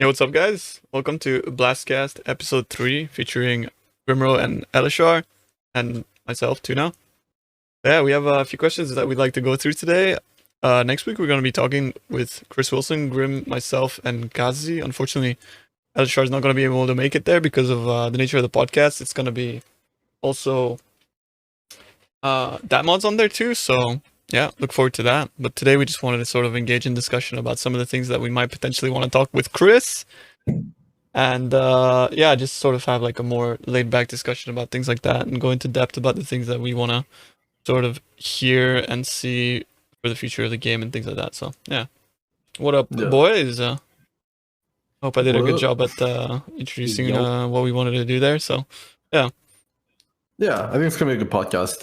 Hey, what's up, guys? Welcome to BlastCast episode 3 featuring Grimro and Elishar and myself, Tuna. Yeah, we have a few questions that we'd like to go through today. Next week, we're going to be talking with Chris Wilson, Grim, myself, and Kazi. Unfortunately, Elishar is not going to be able to make it there because of the nature of the podcast. It's going to be also that mod's on there too, so yeah, look forward to that. But today we just wanted to sort of engage in discussion about some of the things that we might potentially want to talk with Chris. And yeah, just sort of have like a more laid back discussion about things like that and go into depth about the things that we want to sort of hear and see for the future of the game and things like that. So yeah. What up, boys? Hope I did a good job at introducing what we wanted to do there. So yeah. Yeah, I think it's going to be a good podcast.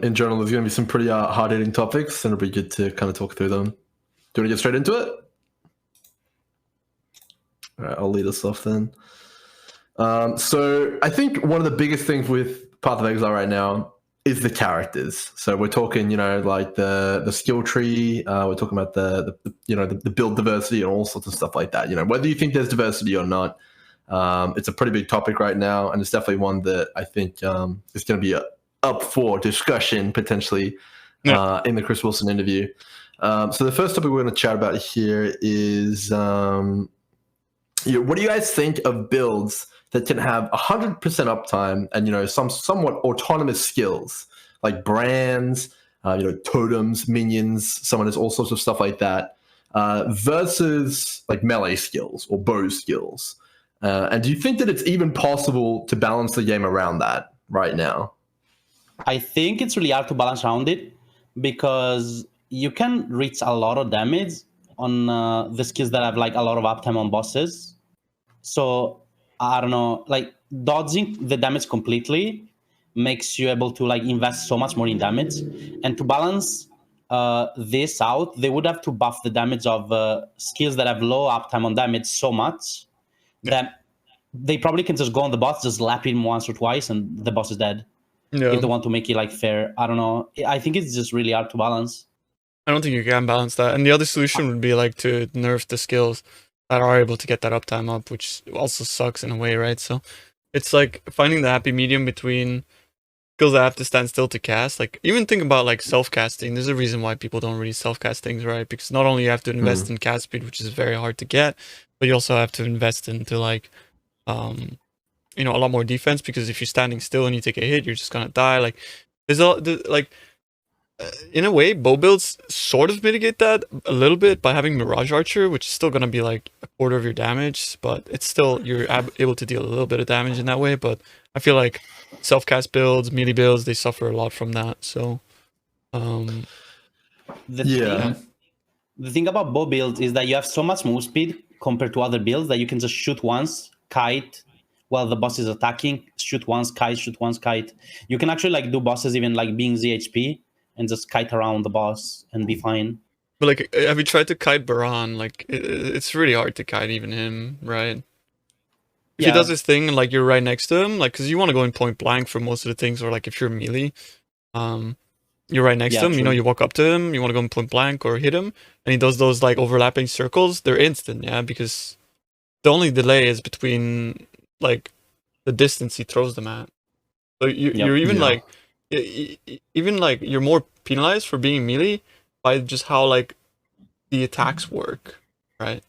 In general, there's going to be some pretty hard-hitting topics, and it'll be good to kind of talk through them. Do you want to get straight into it? All right, I'll lead us off then. So I think one of the biggest things with Path of Exile right now is the characters. So we're talking, like the skill tree. We're talking about the build diversity and all sorts of stuff like that. Whether you think there's diversity or not. It's a pretty big topic right now, and it's definitely one that I think is going to be up for discussion potentially in the Chris Wilson interview. So the first topic we're going to chat about here is what do you guys think of builds that can have 100% uptime and some somewhat autonomous skills like brands, totems, minions, summoners, all sorts of stuff like that, versus like melee skills or bow skills? And do you think that it's even possible to balance the game around that right now? I think it's really hard to balance around it because you can reach a lot of damage on the skills that have like a lot of uptime on bosses. So I don't know, like dodging the damage completely makes you able to like invest so much more in damage. And to balance this out, they would have to buff the damage of skills that have low uptime on damage so much that they probably can just go on the boss, just lap him once or twice, and the boss is dead. Yeah. If they want to make it like fair, I don't know. I think it's just really hard to balance. I don't think you can balance that. And the other solution would be like to nerf the skills that are able to get that uptime up, which also sucks in a way, right? So it's like finding the happy medium between skills that have to stand still to cast. Like even think about like self-casting. There's a reason why people don't really self-cast things, right? Because not only you have to invest in cast speed, which is very hard to get, but you also have to invest into like a lot more defense, because if you're standing still and you take a hit, you're just gonna die. Like there's in a way, bow builds sort of mitigate that a little bit by having Mirage Archer, which is still gonna be like a quarter of your damage, but it's still, you're able to deal a little bit of damage in that way. But I feel like self-cast builds, melee builds, they suffer a lot from that. So the thing about bow builds is that you have so much move speed compared to other builds that you can just shoot once, kite while the boss is attacking, shoot once, kite, shoot once, kite. You can actually like do bosses even like being ZHP and just kite around the boss and be fine. But like, have you tried to kite Baran? Like, it's really hard to kite even him, right? If he does his thing and like you're right next to him, like, because you want to go in point blank for most of the things, or like if you're melee, you're right next to him, you walk up to him, you want to go in point blank or hit him, and he does those like overlapping circles, they're instant, because the only delay is between like the distance he throws them at. So you're even like, you're more penalized for being melee by just how like the attacks work, right?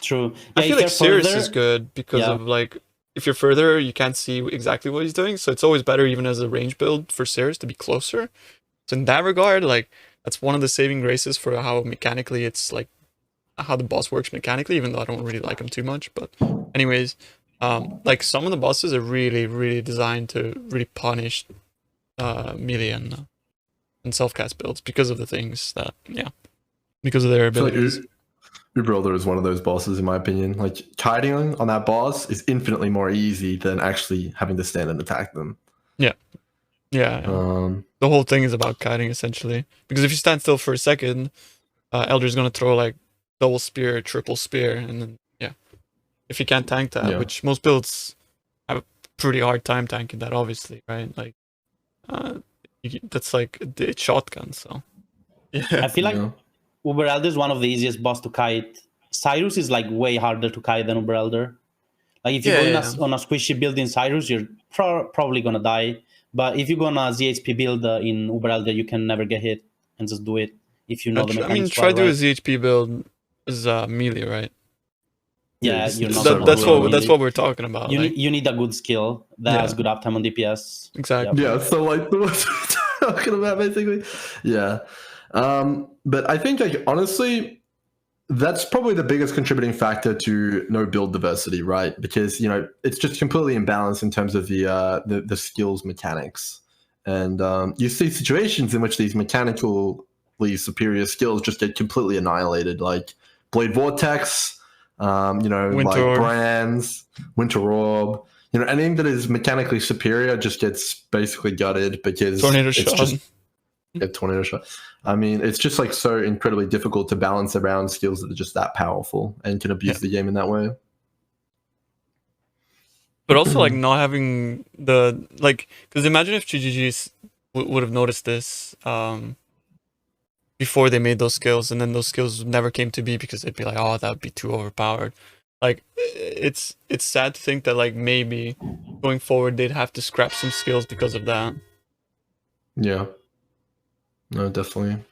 True. I feel like Cirrus is good because of like, if you're further, you can't see exactly what he's doing. So it's always better, even as a range build, for Cirrus to be closer. So in that regard, like that's one of the saving graces for how mechanically it's like how the boss works mechanically, even though I don't really like him too much. But anyways, like some of the bosses are really, really designed to really punish melee and self-cast builds because of the things that, because of their abilities. Like Uber is one of those bosses, in my opinion. Like kiting on that boss is infinitely more easy than actually having to stand and attack them. Yeah. The whole thing is about kiting essentially, because if you stand still for a second, Elder's gonna throw like double spear, triple spear, and then if you can't tank that, which most builds have a pretty hard time tanking that, obviously, right? Like that's like it's shotgun. So I feel like Uber Elder is one of the easiest boss to kite Cyrus is like way harder to carry than Uber Elder. Like if you go on a squishy build in Cirrus, you're probably gonna die. But if you go on a ZHP build in Uber Elder, you can never get hit and just do it if you know the mechanics. I mean, try do a ZHP build is melee, right? Yeah, you're not. That's what we're talking about. You need a good skill that has good uptime on DPS. Exactly. Yeah, so like what we're talking about basically. Yeah, but I think like honestly, that's probably the biggest contributing factor to no build diversity, right? Because it's just completely imbalanced in terms of the skills mechanics, and you see situations in which these mechanically superior skills just get completely annihilated, like Blade Vortex. Winter like Orb. Brands, Winter Orb, anything that is mechanically superior just gets basically gutted because Tornado Shot. Tornado Shot. I mean, it's just like so incredibly difficult to balance around skills that are just that powerful and can abuse the game in that way. But also like not having because imagine if GGGs would have noticed this before they made those skills, and then those skills never came to be because they'd be like, oh, that would be too overpowered. Like it's sad to think that like maybe going forward they'd have to scrap some skills because of that. Yeah. No, definitely.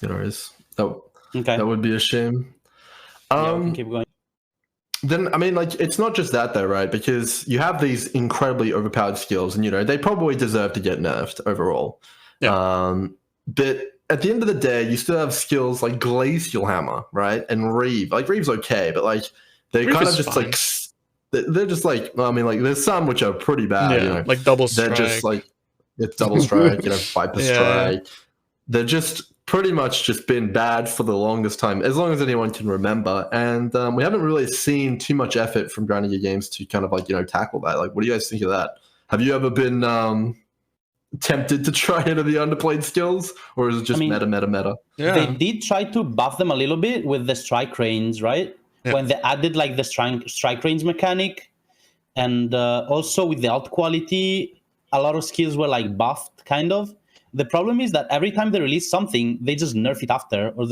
That would be a shame. We can keep going. Then I mean, like, it's not just that though, right? Because you have these incredibly overpowered skills, and they probably deserve to get nerfed overall. Yeah. But at the end of the day, you still have skills like Glacial Hammer, right? And Reeve. Like Reeve's okay, but like they're Reeve kind of is just fine. like they're just like, well, I mean, like there's some which are pretty bad. Like Double Strike. They're just like it's Double Strike, Viper Strike. They're just pretty much just been bad for the longest time, as long as anyone can remember. And we haven't really seen too much effort from Grounded Gear Games to kind of like tackle that. Like, what do you guys think of that? Have you ever been tempted to try any of the underplayed skills, or is it just meta? Yeah. They did try to buff them a little bit with the strike range, right? Yeah. When they added like the strike range mechanic, and also with the alt quality, a lot of skills were like buffed, kind of. The problem is that every time they release something, they just nerf it after, or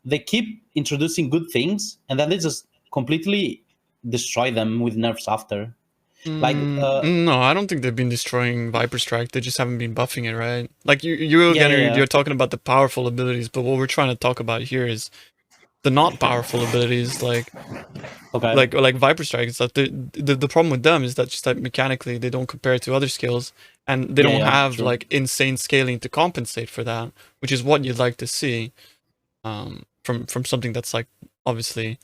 they keep introducing good things, and then they just completely destroy them with nerfs after. No, I don't think they've been destroying Viper Strike. They just haven't been buffing it, right? Like you're talking about the powerful abilities, but what we're trying to talk about here is the not powerful abilities, like Viper Strike and stuff. The problem with them is that just like mechanically they don't compare to other skills, and they don't have like insane scaling to compensate for that, which is what you'd like to see from something that's like obviously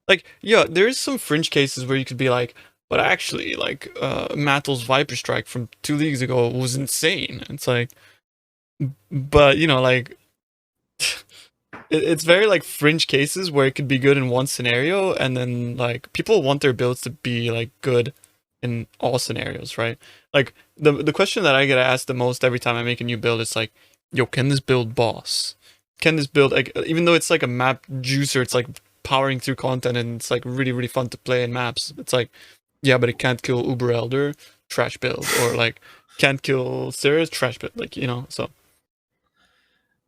like there is some fringe cases where you could be like, but actually, like, Mattel's Viper Strike from 2 leagues ago was insane. It's like, but, like, it's very, like, fringe cases where it could be good in one scenario, and then, like, people want their builds to be, like, good in all scenarios, right? Like, the question that I get asked the most every time I make a new build is, like, yo, can this build boss? Can this build, like, even though it's, like, a map juicer, it's, like, powering through content, and it's, like, really, really fun to play in maps. It's, like, yeah, but it can't kill Uber Elder, trash build, or like can't kill Cirrus, trash build, like so.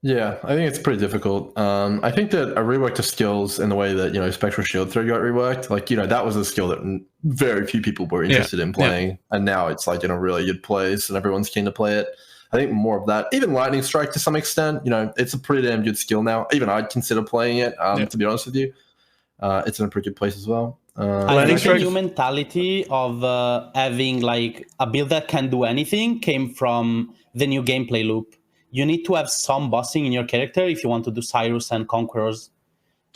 Yeah, I think it's pretty difficult. I think that a rework to skills in the way that Spectral Shield Throw got reworked, like that was a skill that very few people were interested in playing, and now it's like in a really good place, and everyone's keen to play it. I think more of that, even Lightning Strike to some extent, it's a pretty damn good skill now. Even I'd consider playing it. To be honest with you, it's in a pretty good place as well. I think the new mentality of having like a build that can do anything came from the new gameplay loop. You need to have some bossing in your character if you want to do Cyrus and Conquerors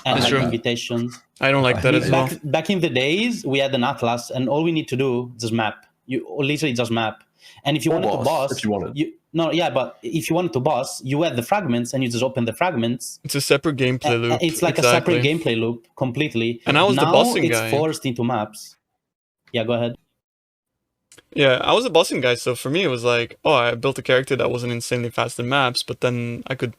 and like invitations. I don't like that as well. Back in the days, we had an Atlas, and all we need to do is just map. You literally just map. And if you wanted to boss, but if you wanted to boss, you had the fragments and you just open the fragments. It's a separate gameplay loop. It's like a separate gameplay loop completely. And I was the bossing guy. Now it's forced into maps. Yeah, go ahead. Yeah, I was a bossing guy, so for me it was like, oh, I built a character that wasn't insanely fast in maps, but then I could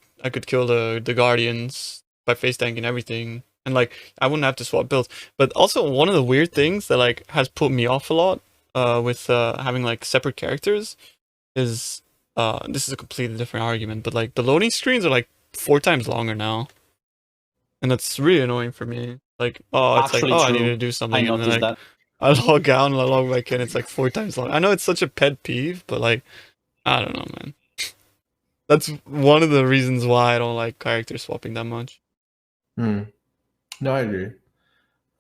kill the Guardians by face tanking everything, and like I wouldn't have to swap builds. But also one of the weird things that like has put me off a lot with having like separate characters is this is a completely different argument, but like the loading screens are like 4 times longer now. and that's really annoying for me. Like, oh, it's like, Actually oh, I need true. to do I something, and then noticed like that. I log out and I log back in. It's like 4 times long. I know it's such a pet peeve, but like, I don't know, man. That's one of the reasons why I don't like character swapping that much. No, I agree.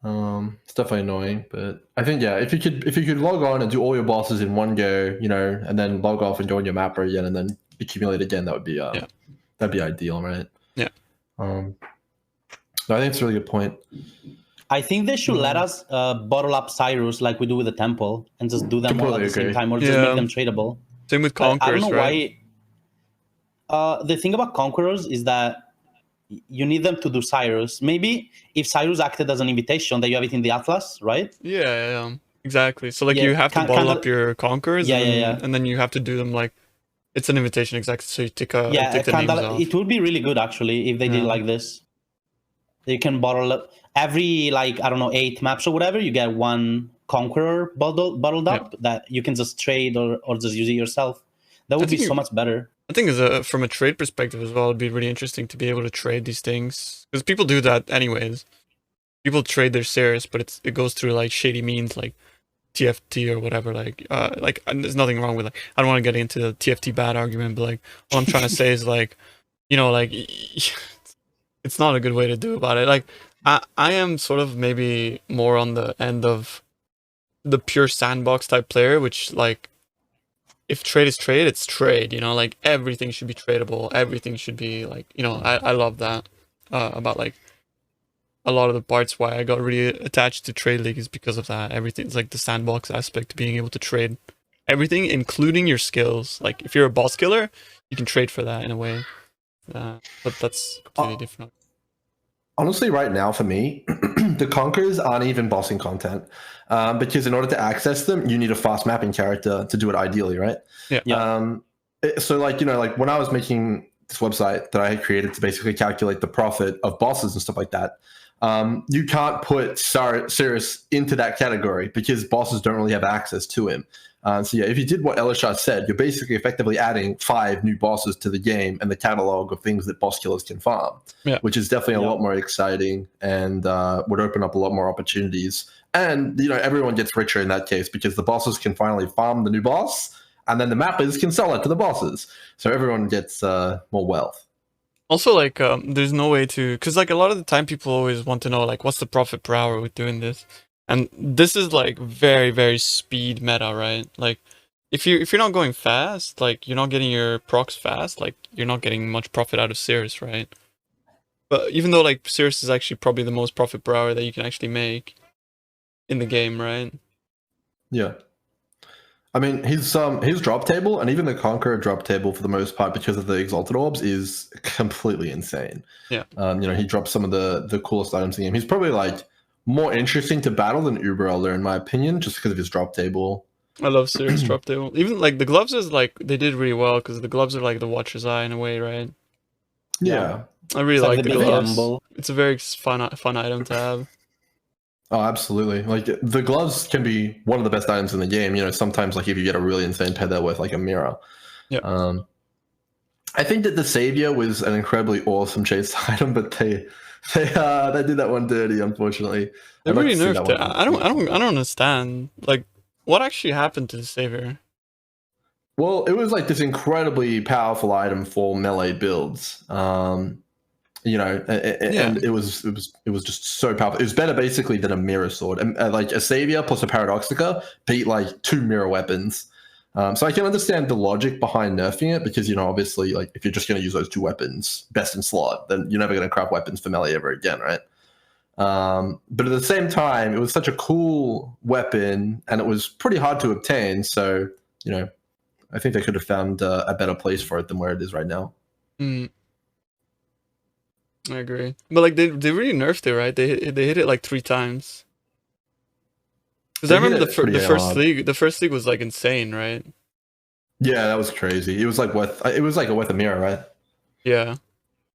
It's definitely annoying, but I think if you could log on and do all your bosses in one go, and then log off and join your mapper again, and then accumulate again, that would be that'd be ideal, right? Yeah. So I think it's a really good point. I think they should let us bottle up Cyrus like we do with the temple and just do them all at Completely the same agree. time, or just make them tradable. Same with But I don't Conquerors, know right? why. The thing about Conquerors is that you need them to do Cyrus. Maybe if Cyrus acted as an invitation, that you have it in the Atlas, right? Yeah, exactly. So like Yeah, you have to bottle kinda- up your Conquerors, Yeah, and then, yeah. and then you have to do them like it's an invitation, exactly. So you tick the names off. It would be really good actually if they did like this. You can bottle up every, like, I don't know, 8 maps or whatever. You get one Conqueror bottled up that you can just trade or just use it yourself. That would be so much better. I think from a trade perspective as well, it'd be really interesting to be able to trade these things, because people do that anyways. People trade their Cirrus, but it goes through like shady means like TFT or whatever. Like there's nothing wrong with, like, I don't want to get into the TFT bad argument, but like what I'm trying to say is like, like it's not a good way to do about it. Like I am sort of maybe more on the end of the pure sandbox type player, which like, if trade is trade, it's trade, like everything should be tradable. Everything should be like, I love that about like a lot of the parts why I got really attached to Trade League is because of that. Everything's like the sandbox aspect, being able to trade everything, including your skills. Like if you're a boss killer, you can trade for that in a way. But that's completely different. Honestly, right now for me, the Conquerors aren't even bossing content, because in order to access them, you need a fast mapping character to do it ideally, right? Yeah. So like, like when I was making this website that I had created to basically calculate the profit of bosses and stuff like that, you can't put Cirrus into that category because bosses don't really have access to him. So if you did what Elishad said, you're basically effectively adding 5 new bosses to the game and the catalog of things that boss killers can farm, which is definitely a lot more exciting and would open up a lot more opportunities. And, everyone gets richer in that case because the bosses can finally farm the new boss, and then the mappers can sell it to the bosses. So everyone gets more wealth. Also, like, there's no way to, because like a lot of the time people always want to know like what's the profit per hour with doing this, and this is like very, very speed meta, right? Like if you're not going fast, like you're not getting your procs fast, like you're not getting much profit out of Cirrus, right? But even though like Cirrus is actually probably the most profit per hour that you can actually make in the game, right? Yeah. I mean, his drop table and even the Conqueror drop table for the most part, because of the Exalted Orbs, is completely insane. Yeah. He drops some of the coolest items in the game. He's probably like more interesting to battle than Uber Elder, in my opinion, just because of his drop table. I love Cirrus drop table. Even like the gloves is like, they did really well because the gloves are like the Watcher's Eye in a way, right? Yeah. I really like the gloves. Symbol. It's a very fun item to have. Oh, absolutely. Like the gloves can be one of the best items in the game. Sometimes like if you get a really insane pair there with like a mirror. Yeah. I think that the Savior was an incredibly awesome chase item, but they did that one dirty, unfortunately. They really nerfed it. I don't understand. Like, what actually happened to the Savior? Well, it was like this incredibly powerful item for melee builds. And it was just so powerful. It was better basically than a mirror sword. And like a Savior plus a Paradoxica beat like 2 mirror weapons. So I can understand the logic behind nerfing it because, obviously, like if you're just going to use those 2 weapons best in slot, then you're never going to craft weapons for melee ever again, right? But at the same time, it was such a cool weapon and it was pretty hard to obtain. So, I think they could have found a better place for it than where it is right now. I agree, but like they really nerfed it, right? They hit it like 3 times. Because I remember the first league was like insane, right? Yeah, that was crazy. It was like worth a mirror, right? Yeah,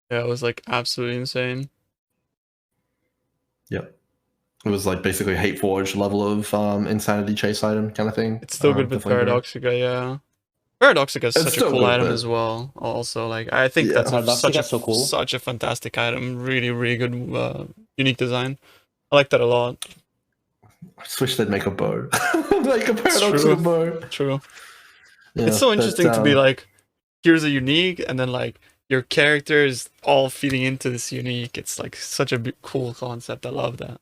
it was like absolutely insane. Yep, it was like basically Hate Forge level of insanity chase item kind of thing. It's still good with Paradoxica, yeah. Paradoxica is It's such a still cool good, item but- as well. Also, like I think Yeah. that's Paradoxica is so cool. such a fantastic item. Really, really good, unique design. I like that a lot. I just wish they'd make a bow, like a true. Paradoxica bow. True. Yeah, It's so interesting but, to be like, here's a unique, and then like your character is all feeding into this unique. It's like such a cool concept. I love that.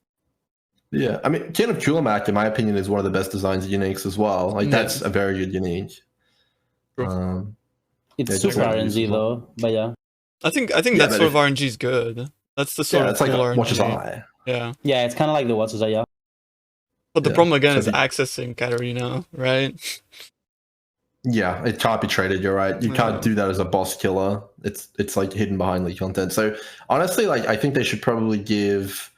Yeah, I mean, King of Coolmod, in my opinion, is one of the best designs of uniques as well. Like, that's Yeah. a very good unique. True. It's Yeah, super definitely RNG useful. though, but yeah. I think Yeah, that but sort of RNG is good. That's the sort Yeah, of it's like cool a watch his RNG. eye. Yeah. Yeah, it's kind of like the What's yeah. But the Yeah, problem again so is the- accessing Katarina, right? Yeah, it can't be traded. You're right. You Yeah. can't do that as a boss killer. It's like hidden behind leak content. So honestly, like I think they should probably give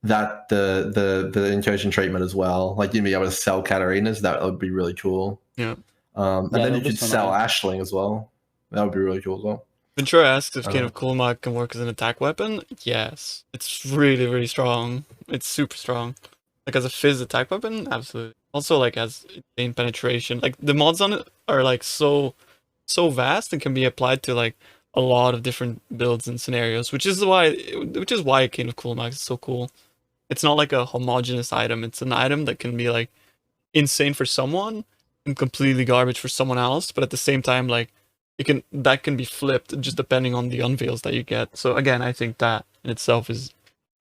that the incursion treatment as well. Like you'd be able to sell Katarinas. That would be really cool. Yeah. And Yeah, then that you would be could so sell nice. Ashling as well. That would be really cool as well. Ventura asks if King Uh. of Coolmod can work as an attack weapon. Yes. It's really, really strong. It's super strong. Like as a fizz attack weapon, absolutely. Also like as insane penetration. Like the mods on it are like so vast and can be applied to like a lot of different builds and scenarios, which is why King of Coolmod is so cool. It's not like a homogenous item. It's an item that can be like insane for someone and completely garbage for someone else, but at the same time like that can be flipped just depending on the unveils that you get. So again, I think that in itself is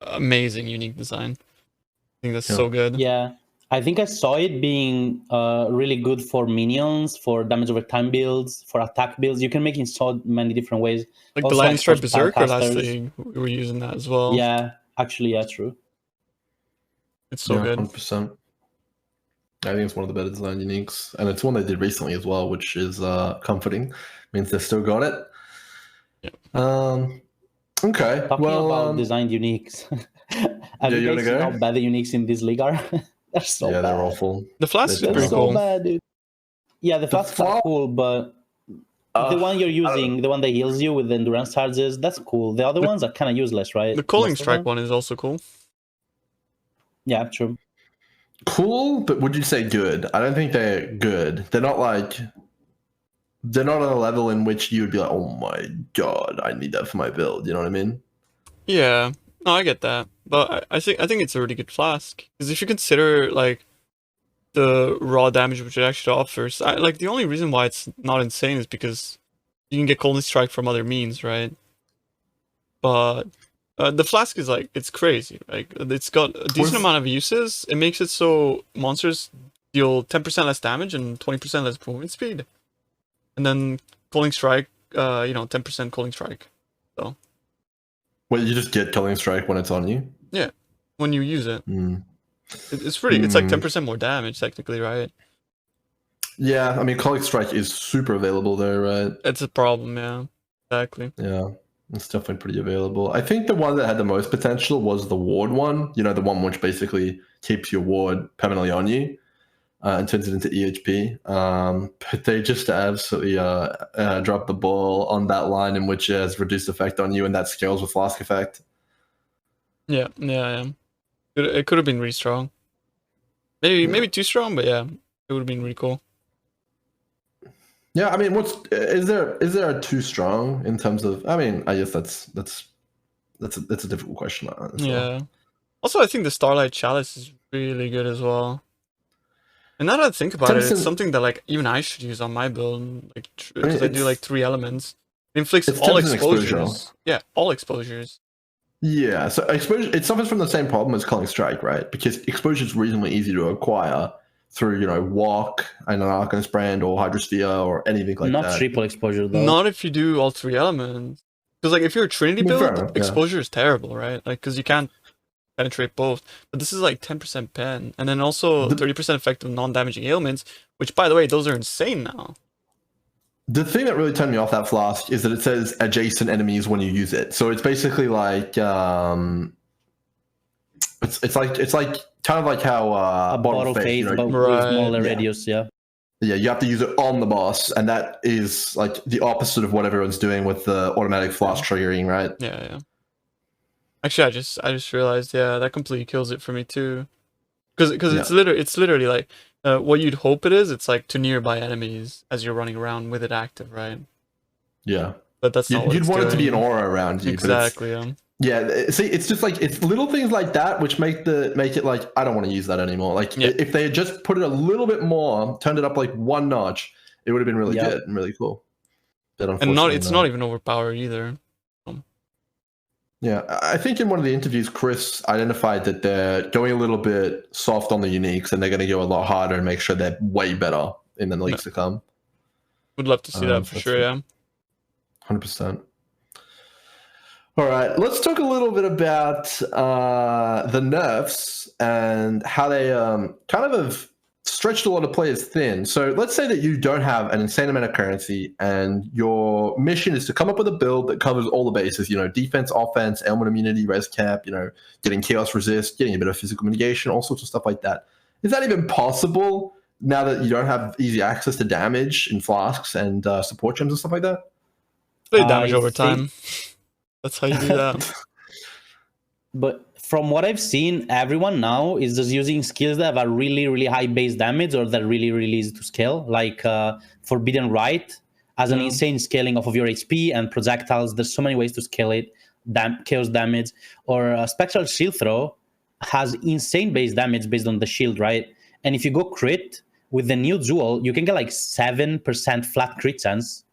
amazing unique design. I think that's so good. Yeah, I think I saw it being really good for minions, for damage over time builds, for attack builds. You can make it in so many different ways. Like Also, the Lightning like, Strike for Berserker last spellcasters. thing, we were using that as well. Yeah, actually, yeah, true. It's so good. 100%. I think it's one of the better design uniques, and it's one they did recently as well, which is comforting. Means they've still got it. Yeah. Okay. Talking well, about designed uniques. Have you you wanna guys seen go? how bad the uniques in this league are? They're so yeah, bad. they're awful. The Flask is They're pretty so cool. bad, dude. Yeah, the flasks are Flask- cool, but the one you're using, the one that heals you with the endurance charges, that's cool. The other ones are kind of useless, right? The Calling Most of Strike them? one is also cool. Yeah, true. Cool, but would you say good? I don't think they're good. They're not on a level in which you would be like, oh my god, I need that for my build. You know what I mean? Yeah, no, I get that, but I think it's a really good flask because if you consider like the raw damage which it actually offers, like the only reason why it's not insane is because you can get Cold Strike from other means, right? But the flask is like it's crazy. Like it's got a decent amount of uses. It makes it so monsters deal 10% less damage and 20% less movement speed, and then Calling Strike, 10% Calling Strike. So. Well, you just get Killing Strike when it's on you. Yeah, when you use it, Mm. it's pretty. It's like 10% more damage technically, right? Yeah, I mean, Killing Strike is super available there, right? It's a problem, yeah. Exactly. Yeah, it's definitely pretty available. I think the one that had the most potential was the ward one. You know, the one which basically keeps your ward permanently on you and turns it into EHP. But they just absolutely dropped the ball on that line in which it has reduced effect on you, and that scales with Flask effect. Yeah. It could have been really strong. Maybe too strong, but yeah, it would have been really cool. Yeah, I mean, is there a too strong in terms of? I mean, I guess that's a difficult question to answer. Yeah. Also, I think the Starlight Chalice is really good as well. And now that I think about it, it's something that like even I should use on my build, like because I do like 3 elements. It inflicts it's all 10% exposures. exposure. Yeah, all exposures. Yeah, so exposure, it suffers from the same problem as Calling Strike, right? Because exposure is reasonably easy to acquire through, walk and an Arcanist brand or Hydrosphere or anything like Not that. triple exposure though. Not if you do all 3 elements. Because like if you're a Trinity Well, fair build, enough, yeah. exposure is terrible, right? Like because you can't penetrate both. But this is like 10% pen, and then also 30% effective non-damaging ailments. Which, by the way, those are insane now. The thing that really turned me off that Flask is that it says adjacent enemies when you use it. So it's basically like it's like kind of like how a bottle faith, but with Right, smaller yeah. radius, yeah. Yeah, you have to use it on the boss, and that is like the opposite of what everyone's doing with the automatic Flask triggering, right? Yeah. Actually, I just realized, yeah, that completely kills it for me too. Because it's literally like what you'd hope it is, it's like to nearby enemies as you're running around with it active, right? Yeah. But that's not what You'd it's want it to be an doing. aura around you. Exactly. But see, it's just like it's little things like that which make it like I don't want to use that anymore. Like if they had just put it a little bit more, turned it up like one notch, it would have been really good and really cool. But unfortunately, it's not even overpowered either. Yeah, I think in one of the interviews, Chris identified that they're going a little bit soft on the uniques, and they're going to go a lot harder and make sure they're way better in the leagues to come. Would love to see that for sure. Yeah, 100%. All right, let's talk a little bit about the nerfs and how they kind of have stretched a lot of players thin. So let's say that you don't have an insane amount of currency and your mission is to come up with a build that covers all the bases, defense, offense, ailment immunity, res cap, getting chaos resist, getting a bit of physical mitigation, all sorts of stuff like that. Is that even possible now that you don't have easy access to damage in flasks and support gems and stuff like that? Play damage over time. That's how you do that. But from what I've seen, everyone now is just using skills that have a really, really high base damage or that really, really easy to scale. Like Forbidden Right has an insane scaling off of your HP and projectiles. There's so many ways to scale it. Chaos damage. Or Spectral Shield Throw has insane base damage based on the shield, right? And if you go crit with the new Jewel, you can get like 7% flat crit chance,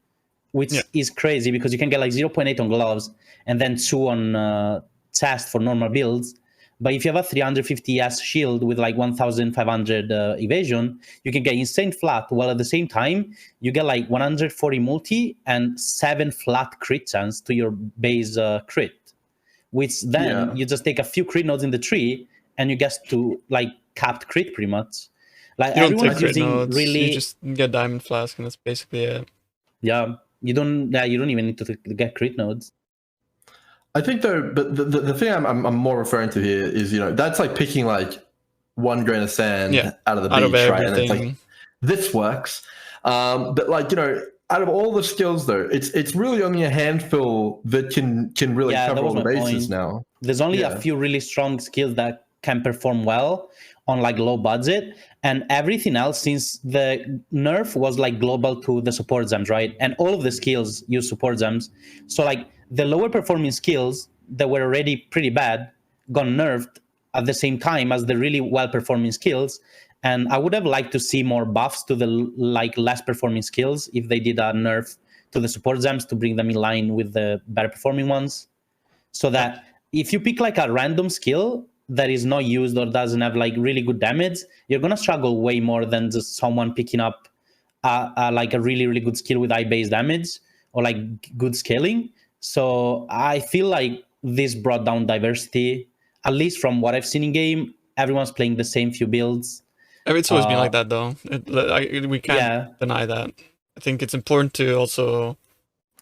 which is crazy because you can get like 0.8 on gloves and then 2 on chest for normal builds. But if you have a 350s shield with like 1500 evasion, you can get insane flat, while at the same time you get like 140 multi and 7 flat crit chance to your base crit, which then you just take a few crit nodes in the tree and you get to like capped crit pretty much. Like everyone's using nodes. really, you just get diamond flask and that's basically it. Yeah, you don't even need to get crit nodes. I think though, but the thing I'm more referring to here is that's like picking like 1 grain of sand out of the beach, right? And it's like this works, but like out of all the skills though, it's really only a handful that can really cover all the bases now. There's only a few really strong skills that can perform well on like low budget, and everything else, since the nerf was like global to the support gems, right? And all of the skills use support gems, so like the lower performing skills that were already pretty bad got nerfed at the same time as the really well performing skills. And I would have liked to see more buffs to the like less performing skills if they did a nerf to the support gems to bring them in line with the better performing ones, so that if you pick like a random skill that is not used or doesn't have like really good damage, you're gonna struggle way more than just someone picking up like a really, really good skill with high base damage or like good scaling. So I feel like this brought down diversity, at least from what I've seen in game. Everyone's playing the same few builds. It's always been like that though. We can't deny that. I think it's important to also...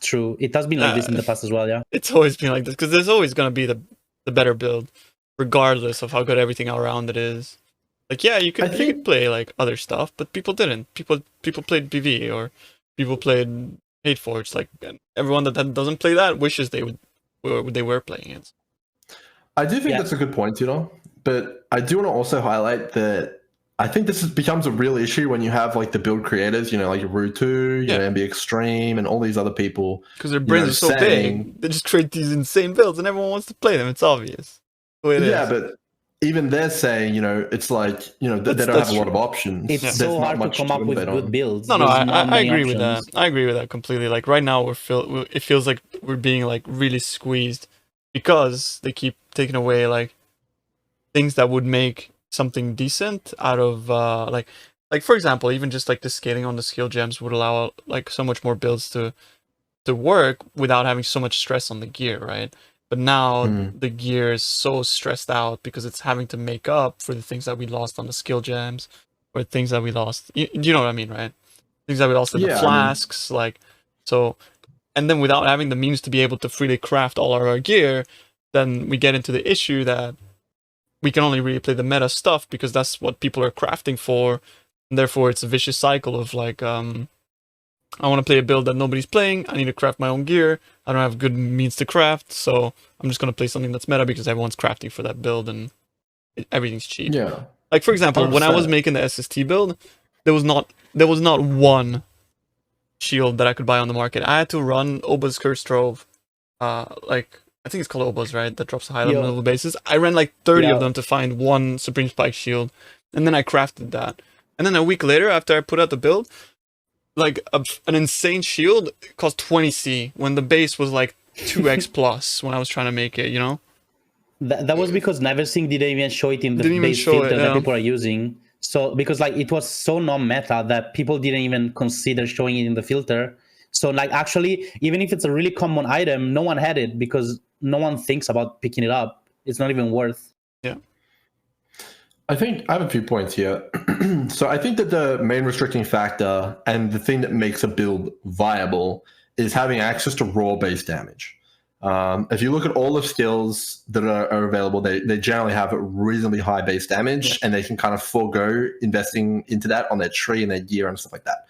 True. It has been like this in the past as well, yeah. It's always been like this because there's always going to be the better build, regardless of how good everything around it is. Like, yeah, you could play like other stuff, but people didn't. People played PV or people played Hate Forge. Like, everyone that doesn't play that wishes they were playing it. I do think that's a good point, but I do want to also highlight that I think this becomes a real issue when you have like the build creators, like Rutu, MB Extreme, and all these other people. Because their brains are so big, they just create these insane builds, and everyone wants to play them. It's obvious. But even they're saying, it's like, they don't have a lot of options. It's so hard to come up with good builds. No, I agree with that. I agree with that completely. Like right now, it feels like we're being like really squeezed because they keep taking away like things that would make something decent out of like for example, even just like the scaling on the skill gems would allow like so much more builds to work without having so much stress on the gear, right? But now the gear is so stressed out because it's having to make up for the things that we lost on the skill gems or things that we lost. You know what I mean, right? Things that we lost in the flasks, like so. And then without having the means to be able to freely craft all our gear, then we get into the issue that we can only really play the meta stuff because that's what people are crafting for. And therefore, it's a vicious cycle of like, I want to play a build that nobody's playing. I need to craft my own gear. I don't have good means to craft, so I'm just going to play something that's meta because everyone's crafting for that build and everything's cheap. Yeah. Like for example, when I was 100%. making the SST build, there was not one shield that I could buy on the market. I had to run Oba's Curse Trove. Like I think it's called Oba's, right? That drops a high level basis. I ran like 30 of them to find one Supreme Spike shield, and then I crafted that. And then a week later, after I put out the build, like an insane shield cost 20C when the base was like 2x plus when I was trying to make it, you know? That was because Neversing didn't even show it in the Didn't even base show filter it, that yeah. people are using. So because like it was so non-meta that people didn't even consider showing it in the filter. So like actually, even if it's a really common item, no one had it because no one thinks about picking it up. It's not even worth. Yeah. I think I have a few points here. So I think that the main restricting factor and the thing that makes a build viable is having access to raw base damage. If you look at all the skills that are available, they generally have a reasonably high base damage, and they can kind of forego investing into that on their tree and their gear and stuff like that.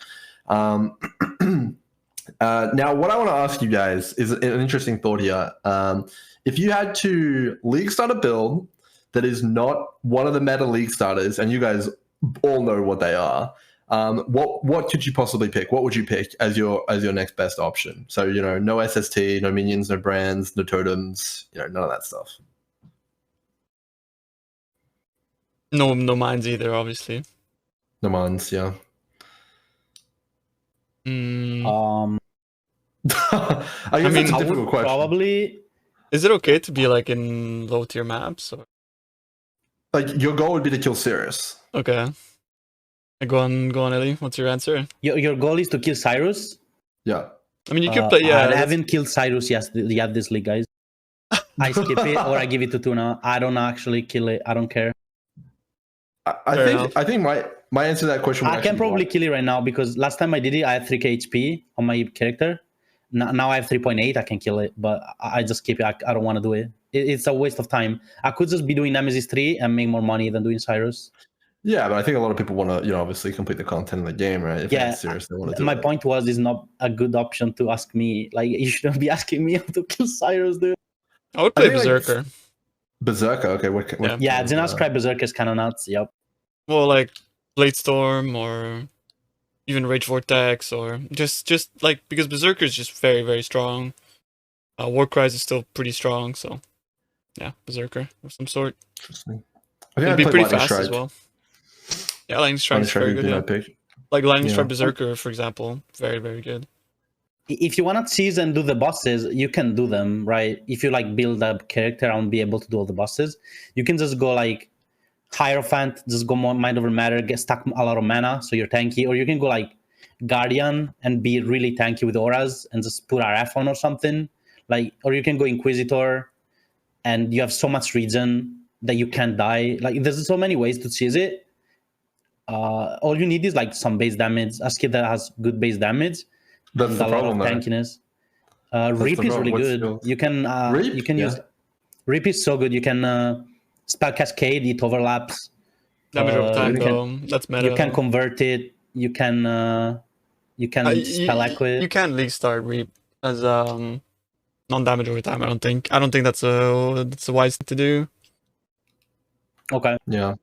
Now, what I want to ask you guys is an interesting thought here. If you had to league start a build that is not one of the meta league starters, and you guys all know what they are, what could you possibly pick? What would you pick as your next best option? So, you know, no SST, no minions, no brands, no totems, you know, none of that stuff. No mines either, obviously. No mines, yeah. Mm, I guess mean, it's a I difficult would question. probably. is it okay to be like in low tier maps? Or? Like, your goal would be to kill Cirrus. Okay. Go on, Ellie. What's your answer? Your goal is to kill Cyrus. Yeah. I mean, you could play. Yeah, I haven't killed Cyrus yet this league, guys. I skip it or I give it to Tuna. I don't actually kill it. I don't care. I think my answer to that question would I can actually probably be kill it right now because last time I did it, I had 3k HP on my character. Now I have 3.8. I can kill it, but I just keep it. I don't want to do it. It's a waste of time. I could just be doing Nemesis 3 and make more money than doing Cyrus. Yeah, but I think a lot of people want to, you know, obviously complete the content in the game, right? If Yeah, it's serious, they want to do my it. point was, it's not a good option to ask me. Like, you shouldn't be asking me how to kill Cyrus, dude. I would play think, like, Berserker. Berserker, okay. Yeah, Xenos Cry Berserker is kind of nuts. Yep. Well, like Bladestorm or even Rage Vortex, or just like, because Berserker is just very, very strong. Warcries is still pretty strong, so yeah, Berserker of some sort. Interesting. I think It'd I'd be play pretty Lightning fast as Strike. well. Yeah, Lightning Strike Lightning is Strike very would good. be Yeah. my pick. Like Lightning Yeah. Strike Berserker, for example, very, very good. If you want to tease and do the bosses, you can do them, right? If you like build a character and be able to do all the bosses, you can just go like Hierophant, just go Mind Over Matter, get stuck a lot of mana, so you're tanky, or you can go like Guardian and be really tanky with auras and just put RF on or something. Like, or you can go Inquisitor and you have so much regen that you can't die. Like, there's so many ways to cheese it. All you need is like some base damage, a skill that has good base damage. That's And the a lot problem, of though. tankiness. That's Reap the is really problem. What good. skills? You can Reap? you can Yeah. use Reap is so good. You can spell cascade. It overlaps. Damage over time, you though. That's meta. You can convert it. You can spell echo it. You can't league start Reap as non-damage over time. I don't think that's a wise thing to do. Okay. Yeah.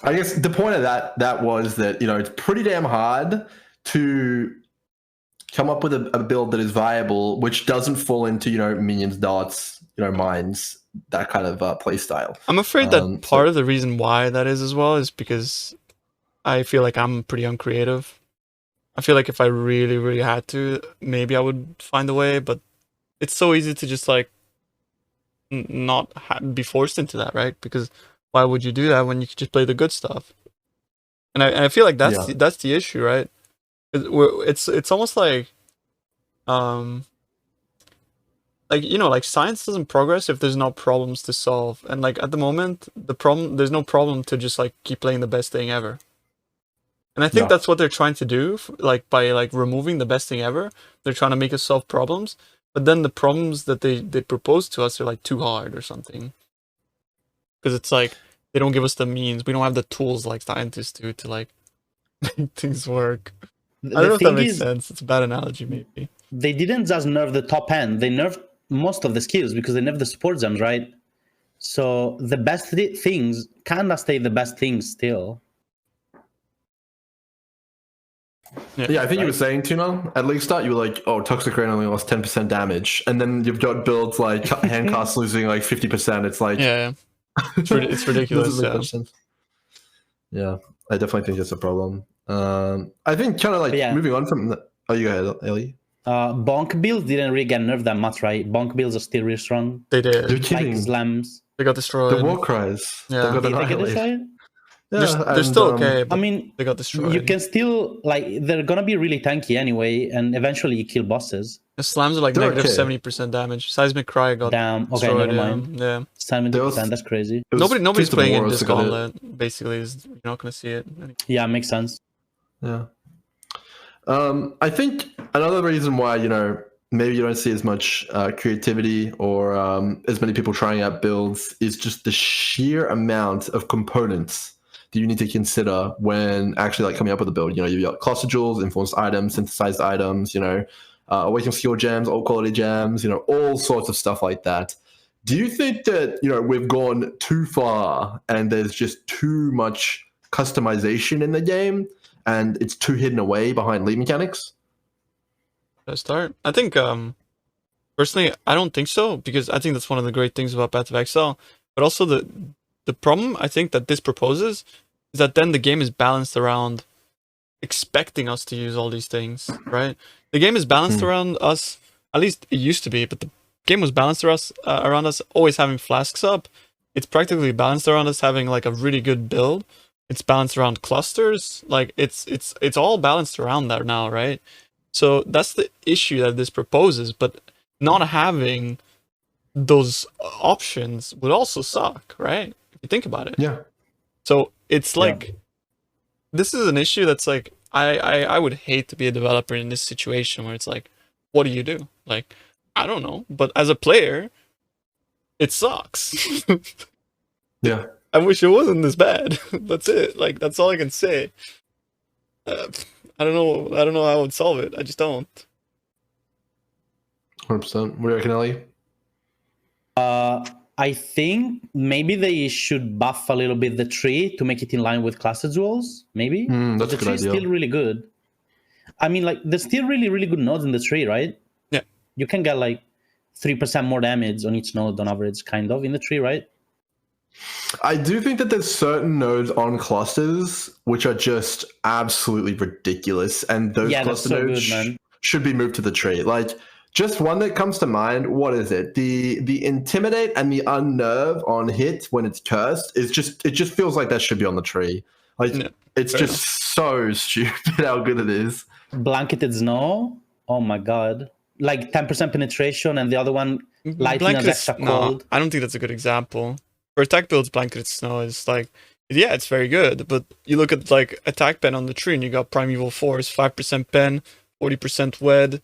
I guess the point of that was that, you know, it's pretty damn hard to come up with a build that is viable, which doesn't fall into, you know, minions, dots, you know, mines, that kind of play style. I'm afraid that part of the reason why that is as well is because I feel like I'm pretty uncreative. I feel like if I really, really had to, maybe I would find a way, but it's so easy to just like not be forced into that, right? Because why would you do that when you could just play the good stuff? And I feel like that's the issue, right? It's almost like, you know, like science doesn't progress if there's no problems to solve. And like at the moment, there's no problem to just like keep playing the best thing ever. And I think that's what they're trying to do, like by like removing the best thing ever. They're trying to make us solve problems, but then the problems that they propose to us are like too hard or something. Because it's like they don't give us the means. We don't have the tools like scientists do to like make things work. I don't know if that makes sense. It's a bad analogy, maybe. They didn't just nerf the top end. They nerfed most of the skills because they nerfed the support gems, right? So the best things kinda stay the best things still. Yeah, I think you were saying, Tuna, at least start, you were like, oh, Toxic Rain only lost 10% damage. And then you've got builds like Handcast losing like 50%. It's like... Yeah. It's ridiculous. Doesn't make much sense. Yeah, I definitely think that's a problem. I think kind of like moving on from... Oh, you go ahead, Ellie. Bonk builds didn't really get nerfed that much, right? Bonk builds are still really strong. They did. You're kidding. Like slams. They got destroyed. The War Cries. Yeah. They got Did they get destroyed? Yeah, they're still okay. But I mean, they got destroyed. You can still like they're gonna be really tanky anyway, and eventually you kill bosses. The slams are like They're negative okay. 70% damage. Seismic Cry got Damn. Okay, destroyed. never mind. Yeah. 70%. That's crazy. Nobody's playing in Boros this that got it. gauntlet. Basically, you're not gonna see it. Yeah, makes sense. Yeah. I think another reason why, maybe you don't see as much creativity or as many people trying out builds is just the sheer amount of components that you need to consider when actually like coming up with a build. You've got cluster jewels, influenced items, synthesized items, awakened skill gems, all quality gems, all sorts of stuff like that. Do you think that, we've gone too far and there's just too much customization in the game and it's too hidden away behind lead mechanics? Let's start. I think, personally, I don't think so, because I think that's one of the great things about Path of Exile. But also the problem I think that this proposes is that then the game is balanced around expecting us to use all these things, right? The game is balanced around us, at least it used to be, but the game was balanced around us always having flasks up. It's practically balanced around us having like a really good build. It's balanced around clusters. Like it's all balanced around that now, right? So that's the issue that this proposes, but not having those options would also suck, right? If you think about it. Yeah. So it's like, this is an issue that's like, I would hate to be a developer in this situation where it's like, what do you do? Like, I don't know. But as a player, it sucks. Yeah. I wish it wasn't this bad. That's it. Like, that's all I can say. I don't know how I would solve it. I just don't. 100%. What do you reckon, Ellie? I think maybe they should buff a little bit the tree to make it in line with cluster jewels. Maybe that's the a good tree is idea. still really good. I mean, like there's still really, really good nodes in the tree, right? Yeah. You can get like 3% more damage on each node on average, kind of in the tree, right? I do think that there's certain nodes on clusters which are just absolutely ridiculous, and those cluster nodes should be moved to the tree. Like, just one that comes to mind, what is it? The Intimidate and the Unnerve on hit when it's cursed it just feels like that should be on the tree. Like, it's just so stupid how good it is. Blanketed Snow, oh my god. Like 10% penetration, and the other one lightning as extra cold. No, I don't think that's a good example. For attack builds, Blanketed Snow is like, yeah, it's very good, but you look at like attack pen on the tree and you got Primeval Force, 5% pen, 40% wed.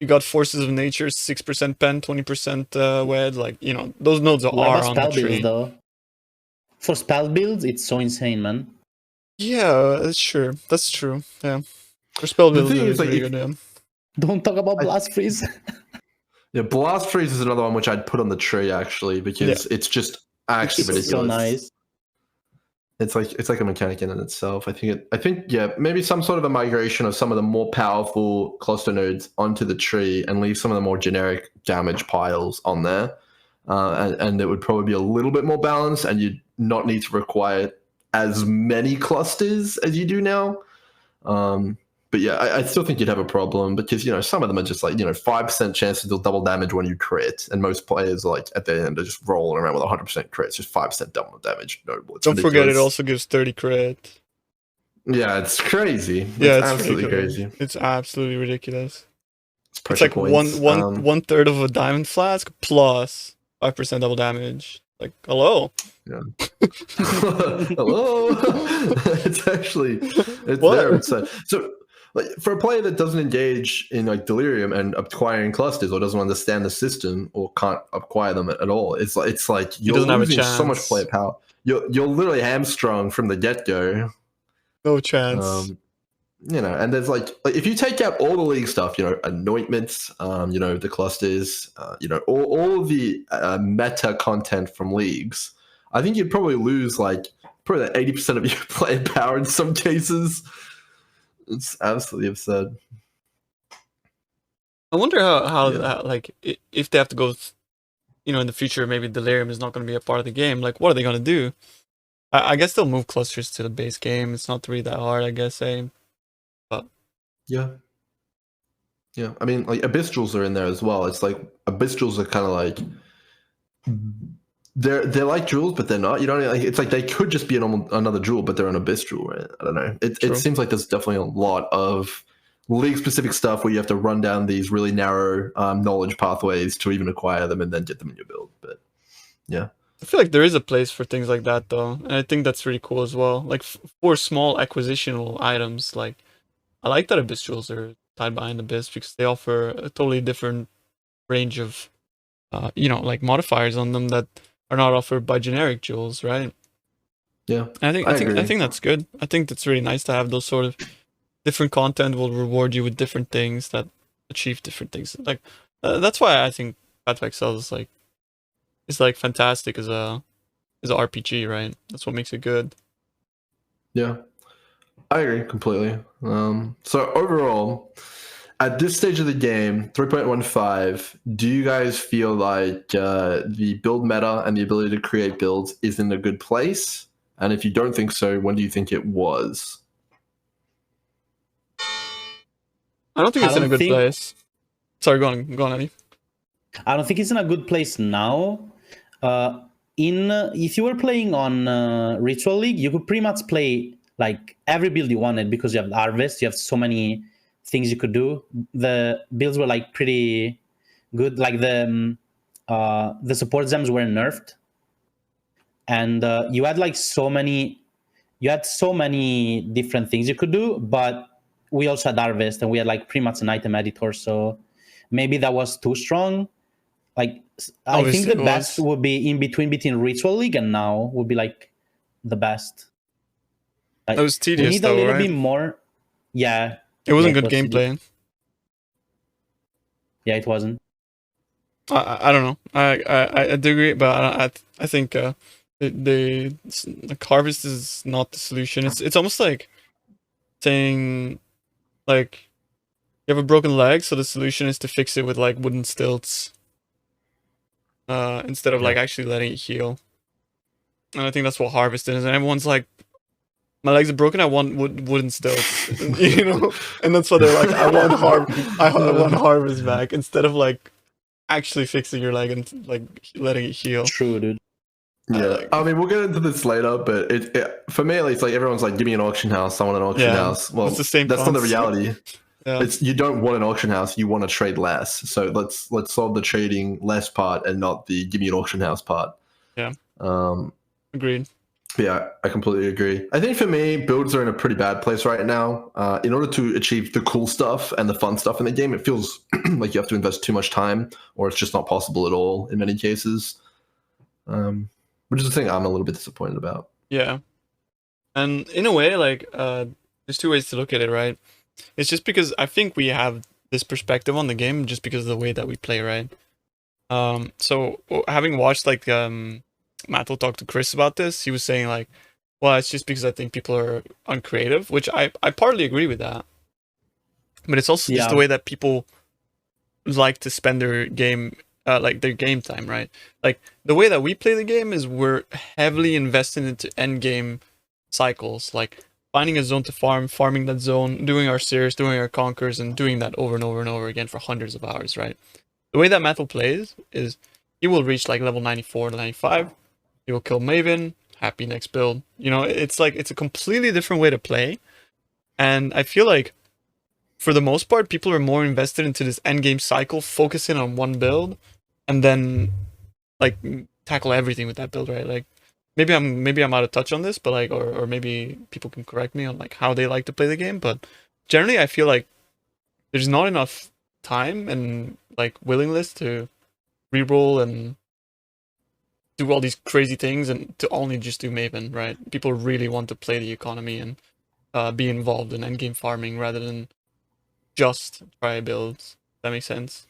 You got Forces of Nature, 6% pen, 20% wed. Like, those nodes are on the tree. Builds, though? For spell builds, it's so insane, man. Yeah, that's true. That's true. Yeah. For spell builds, it's like, really good, yeah. Don't talk about Blast Freeze. Yeah, Blast Freeze is another one which I'd put on the tree, actually, because it's just actually ridiculous. So nice. It's like a mechanic in itself. I think maybe some sort of a migration of some of the more powerful cluster nodes onto the tree and leave some of the more generic damage piles on there, and it would probably be a little bit more balanced, and you'd not need to require as many clusters as you do now. But yeah, I still think you'd have a problem because, some of them are just like, 5% chance to deal double damage when you crit. And most players are like at the end are just rolling around with 100% crits, just 5% double damage. Don't forget it also gives 30 crit. Yeah, it's crazy. It's absolutely ridiculous. crazy. It's absolutely ridiculous. It's like points. one third of a diamond flask plus 5% double damage. Like, hello. Yeah. Hello. It's what? there. So like, for a player that doesn't engage in like Delirium and acquiring clusters, or doesn't understand the system, or can't acquire them at all, it's like you're losing so much player power. You're literally hamstrung from the get go. No chance. and there's like if you take out all the league stuff, anointments, the clusters, all of the meta content from leagues, I think you'd probably lose like probably like 80% of your player power in some cases. It's absolutely absurd. I wonder how like if they have to go, in the future, maybe Delirium is not going to be a part of the game. Like, what are they going to do? I guess they'll move clusters to the base game. It's not really that hard, I guess. But yeah. I mean, like Abyss Jewels are in there as well. It's like Abyss Jewels are kind of like they're like jewels, but they're not. Like it's like they could just be another jewel, but they're an Abyss Jewel, right? I don't know. It seems like there's definitely a lot of league specific stuff where you have to run down these really narrow knowledge pathways to even acquire them and then get them in your build. But yeah. I feel like there is a place for things like that, though, and I think that's really cool as well. Like for small acquisitional items, like I like that Abyss Jewels are tied behind Abyss because they offer a totally different range of, like modifiers on them that are not offered by generic jewels, right? Yeah, and I think that's good. I think it's really nice to have those sort of different content will reward you with different things that achieve different things. Like that's why I think Path of Exile is like fantastic as a RPG, right? That's what makes it good. Yeah, I agree completely. So overall, at this stage of the game, 3.15, do you guys feel like the build meta and the ability to create builds is in a good place? And if you don't think so, when do you think it was? I don't think it's in a good place. Sorry, go on, Eddie. I don't think it's in a good place now. If you were playing on Ritual League, you could pretty much play like every build you wanted because you have Harvest. You have so many things you could do. The builds were like pretty good. Like the support gems were nerfed, and you had like so many different things you could do. But we also had Harvest, and we had like pretty much an item editor. So maybe that was too strong. Like I think the best would be in between Ritual League and now would be like the best. Like, it was tedious. We need a little bit more. Yeah. It wasn't good gameplay. Yeah, it wasn't. I don't know. I do agree, but I think the Harvest is not the solution. It's almost like saying like you have a broken leg, so the solution is to fix it with like wooden stilts. Instead of like actually letting it heal. And I think that's what Harvest is. And everyone's like, my legs are broken, I want wooden stilts. And that's what they're like, I want Harvest back instead of like actually fixing your leg and like letting it heal. True, dude. Yeah, I mean, we'll get into this later, but it for me at least, like everyone's like, give me an auction house, I want an auction house. Well, it's the same that's concept. not the reality. Yeah. You don't want an auction house, you want to trade less. So let's solve the trading less part and not the give me an auction house part. Yeah. Agreed. Yeah, I completely agree. I think for me, builds are in a pretty bad place right now. In order to achieve the cool stuff and the fun stuff in the game, it feels like you have to invest too much time, or it's just not possible at all in many cases. Which is the thing I'm a little bit disappointed about. Yeah. And in a way, like, there's two ways to look at it, right? It's just because I think we have this perspective on the game just because of the way that we play, right? So having watched like Matt will talk to Chris about this, he was saying like, well, it's just because I think people are uncreative, which I partly agree with that. But it's also just the way that people like to spend their game, like their game time, right? Like the way that we play the game is we're heavily invested into endgame cycles, like finding a zone to farming that zone, doing our Cirrus, doing our Conquers, and doing that over and over and over again for hundreds of hours, right? The way that Matt plays is he will reach like level 94 to 95, he will kill Maven, happy next build. It's like, it's a completely different way to play. And I feel like, for the most part, people are more invested into this endgame cycle, focusing on one build, and then like tackle everything with that build, right? Like, maybe I'm out of touch on this, but like, or maybe people can correct me on like how they like to play the game. But generally, I feel like there's not enough time and like willingness to reroll and do all these crazy things and to only just do Maven, right? People really want to play the economy and be involved in endgame farming rather than just try builds. That makes sense.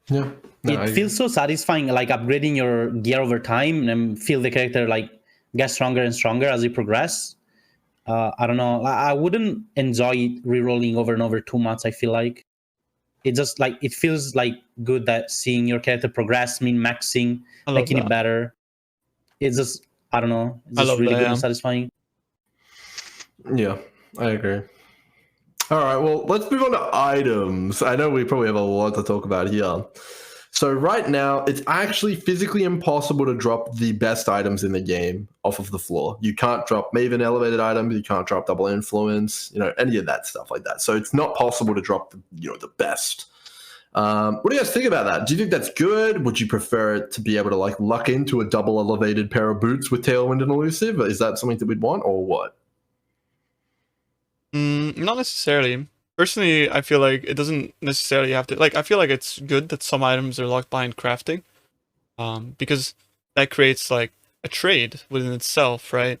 Yeah. It feels so satisfying, like upgrading your gear over time and feel the character like get stronger and stronger as you progress. I don't know. I wouldn't enjoy rerolling over and over too much. I feel like it just like it feels like good that seeing your character progress, maxing, I love making that. it better. It's just I don't know. It's I just love really that, good yeah. and satisfying. Yeah, I agree. All right, well, let's move on to items. I know we probably have a lot to talk about here. So right now, it's actually physically impossible to drop the best items in the game off of the floor. You can't drop Maven elevated items. You can't drop double influence. Any of that stuff like that. So it's not possible to drop the best. What do you guys think about that? Do you think that's good? Would you prefer it to be able to like luck into a double elevated pair of boots with Tailwind and Elusive? Is that something that we'd want, or what? Not necessarily. Personally, I feel like it doesn't necessarily have to. Like, I feel like it's good that some items are locked behind crafting, because that creates like a trade within itself, right?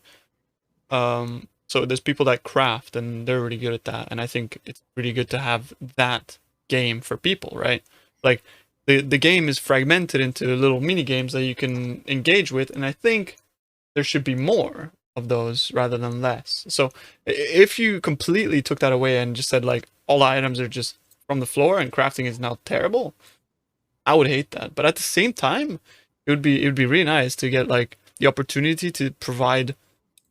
So there's people that craft and they're really good at that, and I think it's really good to have that game for people, right? Like, the game is fragmented into little mini games that you can engage with, and I think there should be more of those rather than less. So if you completely took that away and just said like all items are just from the floor and crafting is now terrible, I would hate that. But at the same time, it would be really nice to get like the opportunity to provide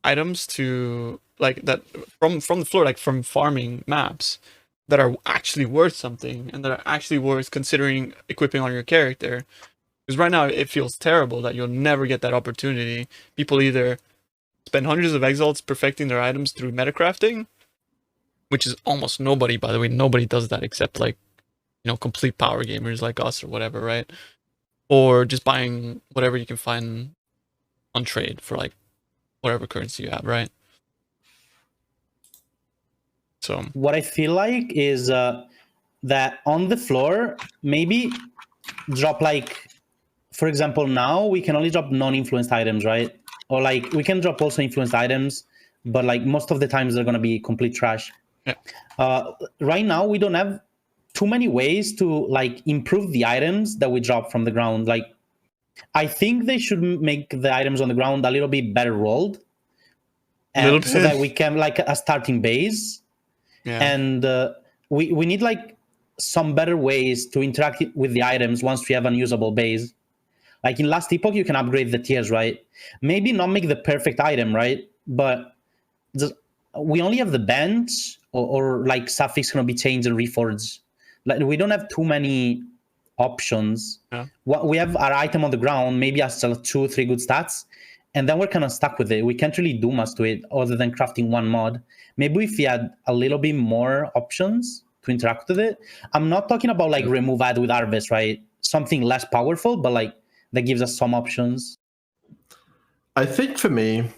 items to like that from the floor, like from farming maps that are actually worth something and that are actually worth considering equipping on your character. Because right now it feels terrible that you'll never get that opportunity. People either spend hundreds of exalts perfecting their items through metacrafting, which is almost nobody, by the way. Nobody does that except like, complete power gamers like us or whatever, right? Or just buying whatever you can find on trade for like whatever currency you have, right? So What I feel like is that on the floor, maybe drop like, for example, now we can only drop non-influenced items, right? Or like we can drop also influenced items, but like most of the times they're gonna be complete trash. yeah. Right now we don't have too many ways to like improve the items that we drop from the ground. Like I think they should make the items on the ground a little bit better rolled, so that we can like a starting base. Yeah. And we need like some better ways to interact with the items once we have an usable base. Like in Last Epoch, you can upgrade the tiers, right? Maybe not make the perfect item, right? But we only have the bench or like suffix can be changed and reforged. Like we don't have too many options. Yeah. We have our item on the ground, maybe has 2-3 good stats, and then we're kind of stuck with it. We can't really do much to it other than crafting one mod. Maybe if we had a little bit more options to interact with it. I'm not talking about like remove add with Harvest, right? Something less powerful, but like that gives us some options. I think for me,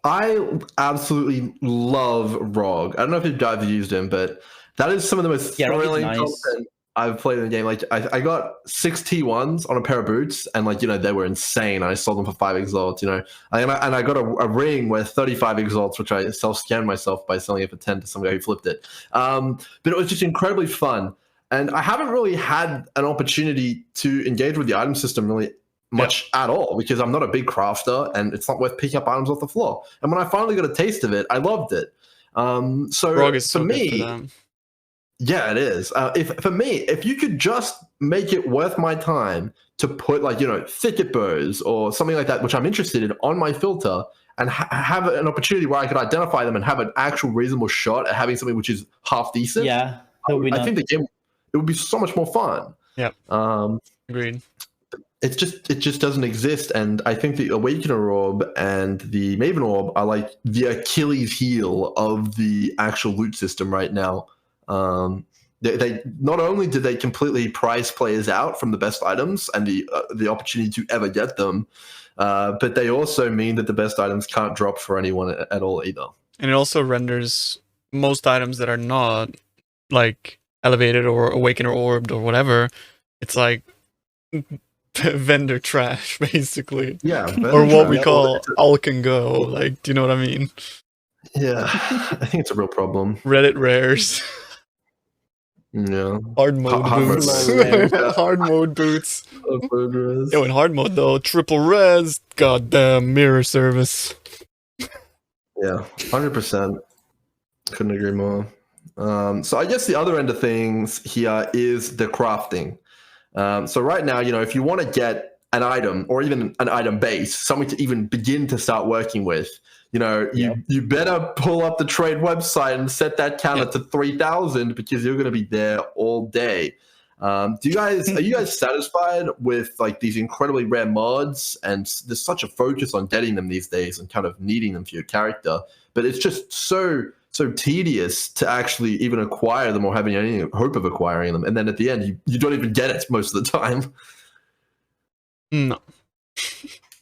I absolutely love Rogue. I don't know if you guys have used him, but that is some of the most thrilling content I've played in the game. Like I got 6 T1s on a pair of boots, and like they were insane. I sold them for 5 exalts. And I got a ring worth 35 exalts, which I self-scammed myself by selling it for 10 to some guy who flipped it. But it was just incredibly fun, and I haven't really had an opportunity to engage with the item system really much at all, because I'm not a big crafter and it's not worth picking up items off the floor. And when I finally got a taste of it, I loved it. So Rogue is for so me, good for them. Yeah, it is. If you could just make it worth my time to put like thicket bows or something like that, which I'm interested in, on my filter, and have an opportunity where I could identify them and have an actual reasonable shot at having something which is half decent. Yeah, I think the game, it would be so much more fun. Yeah. Agreed. It just doesn't exist, and I think the Awakener Orb and the Maven Orb are like the Achilles heel of the actual loot system right now. They not only do they completely price players out from the best items and the opportunity to ever get them, but they also mean that the best items can't drop for anyone at all either. And it also renders most items that are not like elevated or awakened or orbed or whatever, it's like vendor trash, basically. Yeah. Or what we call all can go. Like, do you know what I mean? Yeah, I think it's a real problem. Reddit rares. Yeah. Hard mode Hard mode boots. rares. Hard mode boots. Burgers. Yo, in hard mode though, triple res, goddamn mirror service. Yeah, 100%. Couldn't agree more. So I guess the other end of things here is the crafting. So right now, if you want to get an item or even an item base, something to even begin to start working with, you better pull up the trade website and set that counter to 3,000 because you're going to be there all day. Are you guys satisfied with like these incredibly rare mods? And there's such a focus on getting them these days and kind of needing them for your character, but it's just so tedious to actually even acquire them or having any hope of acquiring them. And then at the end, you don't even get it most of the time. No.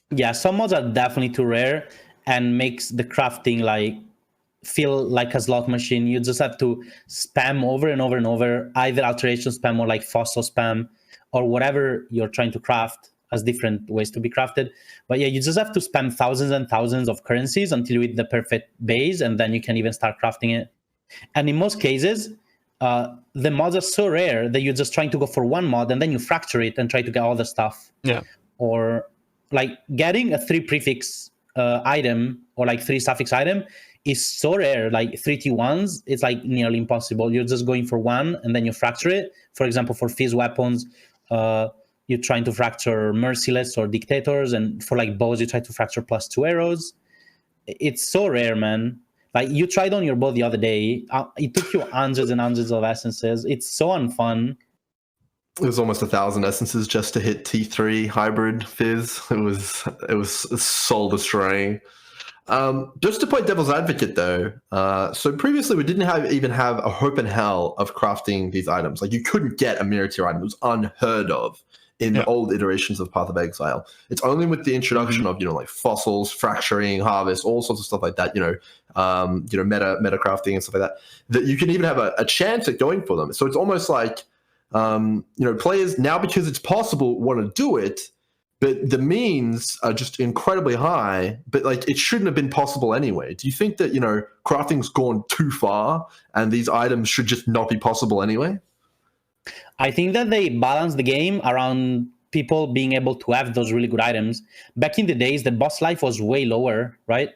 Yeah, some mods are definitely too rare and makes the crafting like feel like a slot machine. You just have to spam over and over and over, either alteration spam or like fossil spam or whatever you're trying to craft as different ways to be crafted. But yeah, you just have to spam thousands and thousands of currencies until you hit the perfect base, and then you can even start crafting it. And in most cases, the mods are so rare that you're just trying to go for one mod and then you fracture it and try to get all the stuff. Yeah. Or like getting a 3 prefix item or like 3 suffix item is so rare. Like 3 T1s, it's like nearly impossible. You're just going for one and then you fracture it. For example, for fizz weapons, you're trying to fracture merciless or dictators, and for like bows, you try to fracture +2 arrows. It's so rare, man. Like you tried on your bow the other day. It took you hundreds and hundreds of essences. It's so unfun. It was almost 1,000 essences just to hit T3 hybrid fizz. It was soul destroying. Just to play devil's advocate though, so previously we didn't even have a hope in hell of crafting these items. Like you couldn't get a mirror tier item. It was unheard of in the old iterations of Path of Exile. It's only with the introduction of like fossils, fracturing, harvest, all sorts of stuff like that. Meta crafting and stuff like that, that you can even have a chance at going for them. So it's almost like players now, because it's possible, want to do it, but the means are just incredibly high. But like it shouldn't have been possible anyway. Do you think that crafting's gone too far and these items should just not be possible anyway? I think that they balance the game around people being able to have those really good items. Back in the days, the boss life was way lower, right?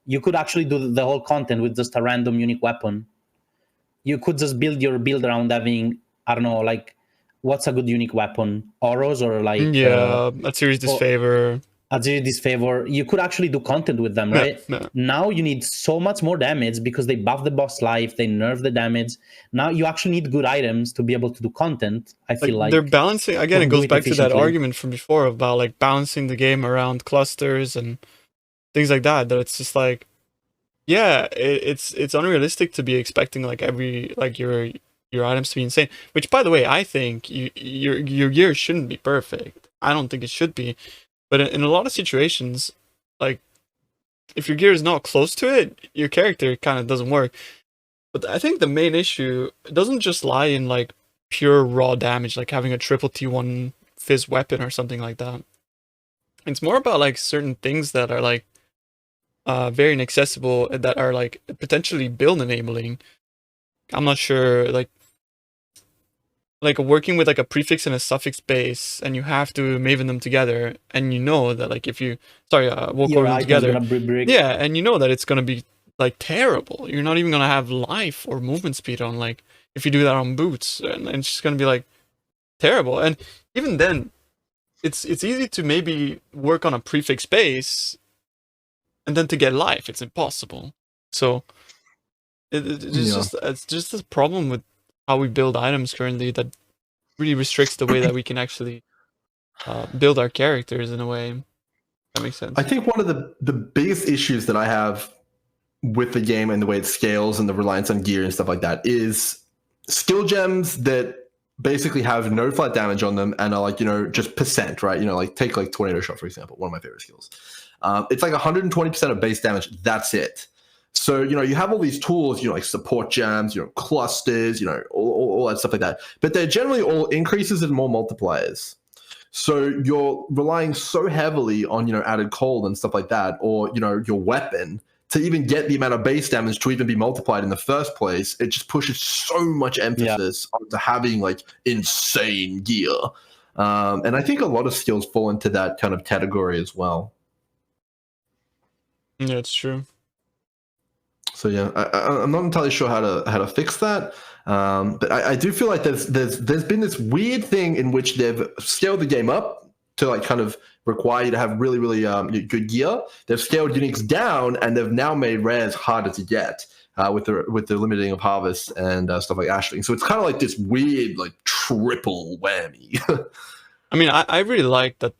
You could actually do the whole content with just a random unique weapon. You could just build your build around having, I don't know, like, what's a good unique weapon? Auros or like... a series disfavor. A series disfavor. You could actually do content with them, right? Yeah. Now you need so much more damage because they buff the boss life, they nerf the damage. Now you actually need good items to be able to do content, I feel like. They're balancing, again, it goes back to that argument from before about like balancing the game around clusters and things like that, that it's just like, yeah, it's unrealistic to be expecting like your items to be insane, which by the way, I think your gear shouldn't be perfect. I don't think it should be, but in a lot of situations, like if your gear is not close to it, your character kind of doesn't work. But I think the main issue doesn't just lie in like pure raw damage, like having a triple T1 fizz weapon or something like that. It's more about like certain things that are like very inaccessible, that are like potentially build enabling. I'm not sure, like working with like a prefix and a suffix base, and you have to maven them together, and that like if you walk over them together, yeah, and that it's gonna be like terrible. You're not even gonna have life or movement speed on like if you do that on boots, and it's just gonna be like terrible. And even then, it's easy to maybe work on a prefix base, and then to get life, it's impossible. So it's just a problem with how we build items currently that really restricts the way that we can actually build our characters in a way. That makes sense. I think one of the biggest issues that I have with the game and the way it scales and the reliance on gear and stuff like that is skill gems that basically have no flat damage on them and are like, just percent, right? Like take like Tornado Shot, for example, one of my favorite skills. It's like 120% of base damage. That's it. So, you have all these tools, like support gems, clusters, all that stuff like that. But they're generally all increases and more multipliers. So you're relying so heavily on, added cold and stuff like that, or, your weapon to even get the amount of base damage to even be multiplied in the first place, it just pushes so much emphasis onto having like insane gear. And I think a lot of skills fall into that kind of category as well. Yeah, it's true. So yeah, I'm not entirely sure how to fix that, but I do feel like there's been this weird thing in which they've scaled the game up to like kind of require you to have really good gear. They've scaled uniques down, and they've now made rares harder to get with the limiting of harvest and stuff like ashling. So it's kind of like this weird like triple whammy. I mean, I really like that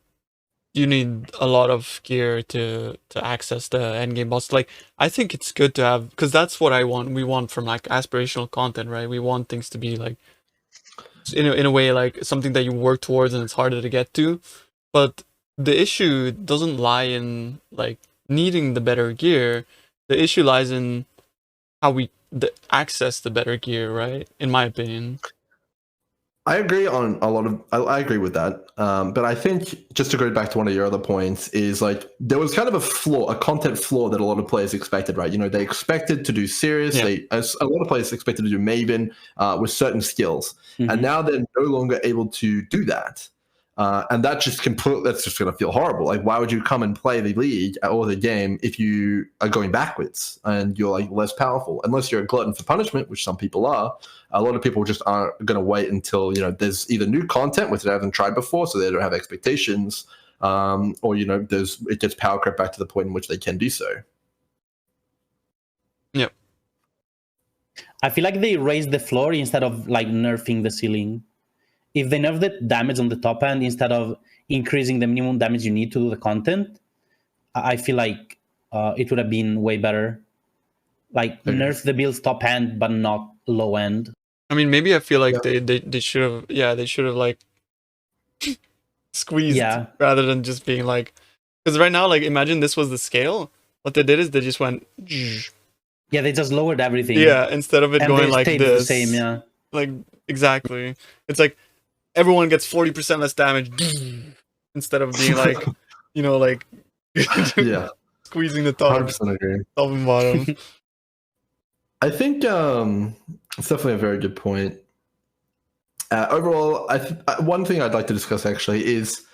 you need a lot of gear to access the endgame boss. Like, I think it's good to have, because that's what I want. We want from like aspirational content, right? We want things to be like, in a way, like something that you work towards and it's harder to get to. But the issue doesn't lie in like needing the better gear. The issue lies in how we access the better gear, right? In my opinion. I agree on a lot of. I agree with that, but I think just to go back to one of your other points is like there was kind of a content flaw that a lot of players expected, right? You know, they expected to do Cirrus. Yeah. A lot of players expected to do Maven with certain skills, and now they're no longer able to do that. And that's just going to feel horrible. Like, why would you come and play the league or the game if you are going backwards and you're like less powerful? Unless you're a glutton for punishment, which some people are. A lot of people just aren't going to wait until, you know, there's either new content which they haven't tried before, so they don't have expectations, or, you know, it gets power crept back to the point in which they can do so. Yep. I feel like they raised the floor instead of like nerfing the ceiling. If they nerf the damage on the top end instead of increasing the minimum damage you need to do the content, I feel like it would have been way better. Like nerf the build's top end, but not low end. I mean, maybe I feel like they should have like squeezed rather than just being like, because right now, like, imagine this was the scale. What they did is they just went. Yeah, they just lowered everything. Yeah, instead of it going like this. The same, yeah. Like, exactly. It's like everyone gets 40% less damage instead of being like, you know, like squeezing the top. 100% agree. Top and bottom. I think it's definitely a very good point. Overall, one thing I'd like to discuss actually is,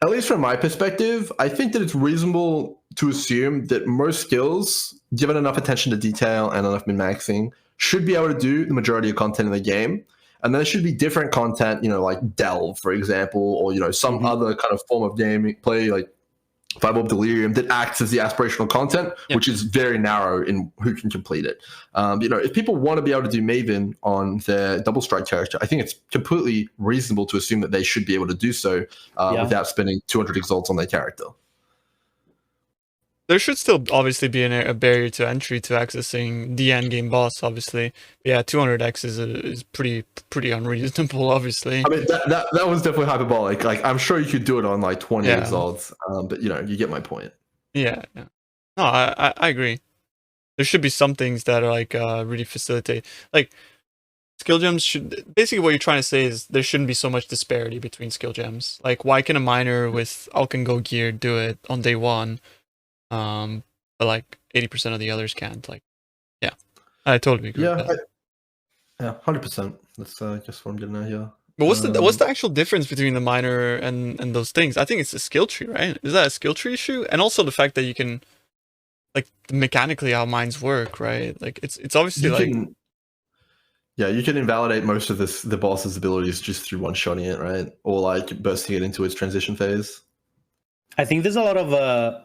at least from my perspective, I think that it's reasonable to assume that most skills, given enough attention to detail and enough min-maxing, should be able to do the majority of content in the game. And there should be different content, you know, like Delve, for example, or, you know, some other kind of form of gameplay, like Fireball Delirium, that acts as the aspirational content, which is very narrow in who can complete it. You know, if people want to be able to do Maven on their double strike character, I think it's completely reasonable to assume that they should be able to do so without spending 200 exalts on their character. There should still obviously be a barrier to entry to accessing the end game boss. Obviously, yeah, 200x is pretty unreasonable. Obviously, I mean that was definitely hyperbolic. Like, I'm sure you could do it on like 20 exalts, but you know, you get my point. Yeah. No, I agree. There should be some things that are like really facilitate, like skill gems should. Basically, what you're trying to say is there shouldn't be so much disparity between skill gems. Like, why can a miner with Alkengo gear do it on day one? But like 80% of the others can't. Like, yeah, I totally agree. With that. Yeah, 100%. That's just what I'm getting at here. But what's the actual difference between the miner and those things? I think it's a skill tree, right? Is that a skill tree issue? And also the fact that you can, like, mechanically how mines work, right? Like, it's obviously you can invalidate most of the boss's abilities just through one-shotting it, right? Or like bursting it into its transition phase. I think there's a lot of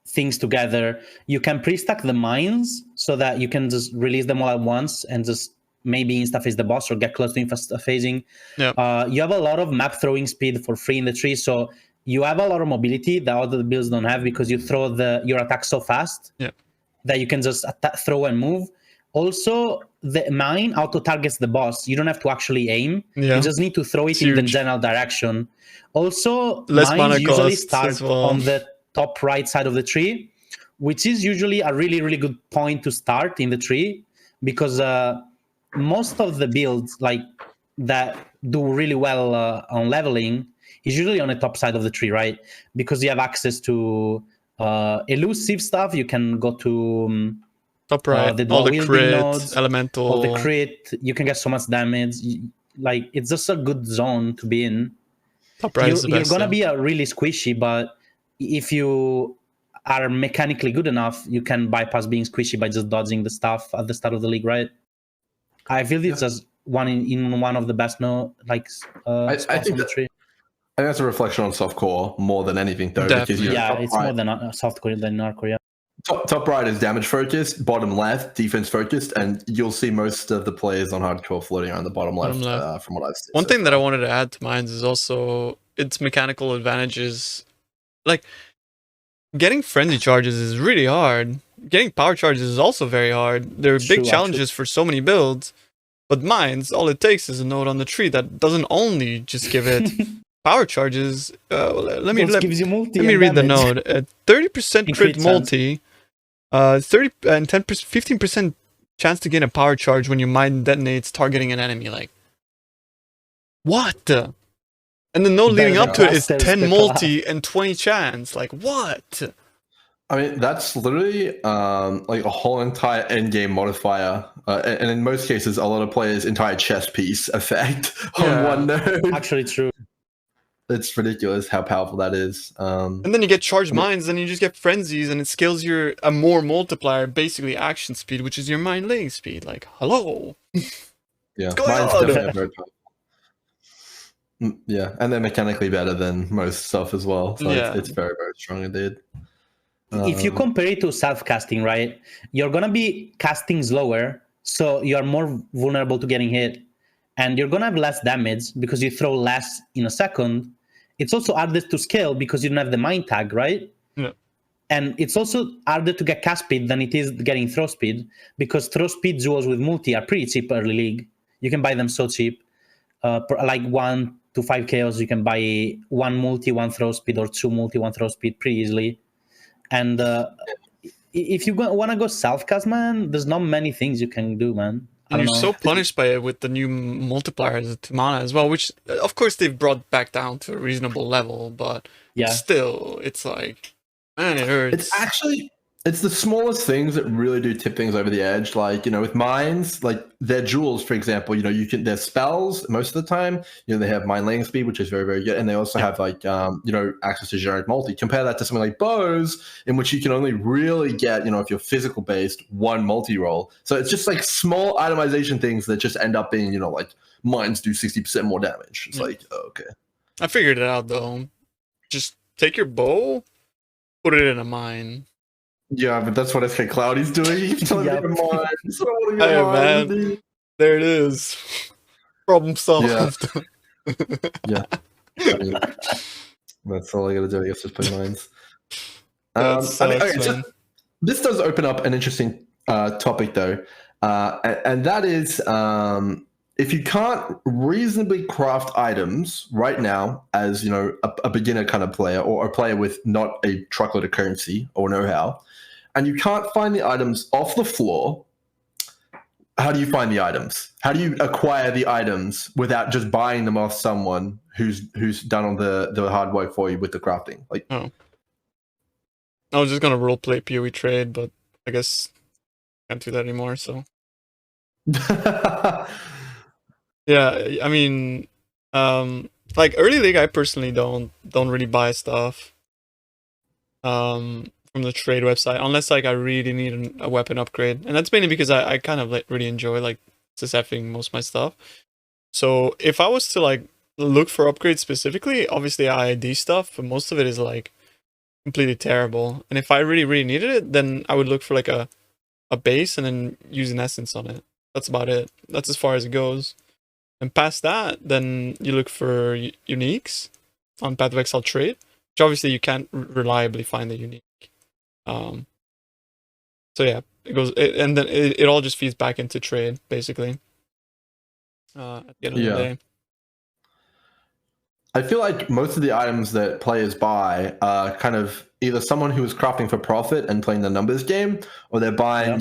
things together. You can pre-stack the mines so that you can just release them all at once and just maybe insta-phase the boss or get close to insta-phasing. Yeah. You have a lot of map throwing speed for free in the tree, so you have a lot of mobility that other builds don't have because you throw your attack so fast that you can just throw and move. Also, the mine auto-targets the boss. You don't have to actually aim. You just need to throw it in the general direction. Also, mines usually start on the top right side of the tree, which is usually a really, really good point to start in the tree, because most of the builds like that do really well on leveling is usually on the top side of the tree, right? Because you have access to Elusive stuff, you can go to Top right, the all the dual-wielding crit, nodes, elemental. all the crit. You can get so much damage. Like, it's just a good zone to be in. Top right is the You're best. gonna Yeah. be a really squishy, but if you are mechanically good enough, you can bypass being squishy by just dodging the stuff at the start of the league, right? I feel it's just one in one of the best I spots think on the tree. And that's a reflection on softcore more than anything, though, because Definitely. Yeah, top it's right, more than softcore than hardcore. Yeah. top right is damage focused, bottom left defense focused, and you'll see most of the players on hardcore floating around the bottom left. From what I've seen. One so thing that I far. wanted to add to mines is also its mechanical advantages. Like, getting frenzy charges is really hard. Getting power charges is also very hard. There are big True, challenges for so many builds. But mines, all it takes is a node on the tree that doesn't only just give it power charges. Let me gives you multi let me and read the damage. node. 30% In crit crit multi, 30 and 10%, 15% chance to gain a power charge when your mine detonates targeting an enemy. Like, what? And the node leading Better up than to it is clusters 10 per multi and 20 chance. Like, what? I mean, that's literally like a whole entire endgame modifier, and in most cases, a lot of players' entire chess piece effect on one node. Actually, true. It's ridiculous how powerful that is. And then you get charged mines, and you just get frenzies, and it scales a more multiplier, basically action speed, which is your mine laying speed. Like, hello. Yeah, going mine's on? definitely very powerful. Yeah, and they're mechanically better than most stuff as well. So Yeah. it's very, very strong indeed. If you compare it to self-casting, right, you're gonna be casting slower, so you are more vulnerable to getting hit, and you're gonna have less damage because you throw less in a second. It's also harder to scale because you don't have the mine tag, right? Yeah. And it's also harder to get cast speed than it is getting throw speed, because throw speed duos with multi are pretty cheap early league. You can buy them so cheap. Like 1 to 5 chaos, you can buy 1 multi, 1 throw speed, or 2 multi, 1 throw speed pretty easily. And if you want to go self-cast, man, there's not many things you can do, man. And you're so punished by it with the new multipliers to mana as well, which, of course, they've brought back down to a reasonable level, but still, it's like, man, it hurts. It's the smallest things that really do tip things over the edge. Like, with mines, like their jewels, for example, their spells most of the time, they have mine laying speed, which is very, very good. And they also have like, access to generic multi. Compare that to something like bows, in which you can only really get, if you're physical based, 1 multi roll. So it's just like small itemization things that just end up being, like mines do 60% more damage. It's like, okay. I figured it out though. Just take your bow, put it in a mine. Yeah, but that's what SK Cloudy's doing. He's telling me to mines. Hey, man. There it is. Problem solved. Yeah. I mean, that's all I gotta do. I guess just play mines. This does open up an interesting topic, though, and that is if you can't reasonably craft items right now as a beginner kind of player, or a player with not a truckload of currency or know-how, and you can't find the items off the floor, how do you find the items? How do you acquire the items without just buying them off someone who's done all the hard work for you with the crafting? Like, I was just gonna roleplay PoE trade, but I guess I can't do that anymore. So yeah, I mean, like early league, I personally don't really buy stuff from the trade website unless like I really need a weapon upgrade, and that's mainly because I kind of like really enjoy like SFing most of my stuff. So if I was to like look for upgrades specifically, obviously IID stuff, but most of it is like completely terrible. And if I really needed it, then I would look for like a base and then use an essence on it. That's about it. That's as far as it goes. And past that, then you look for uniques on Path of Exile trade, which obviously you can't reliably find the unique. So yeah, it goes, and then it all just feeds back into trade basically. At the end of the day. I feel like most of the items that players buy are kind of either someone who is crafting for profit and playing the numbers game, or they're buying,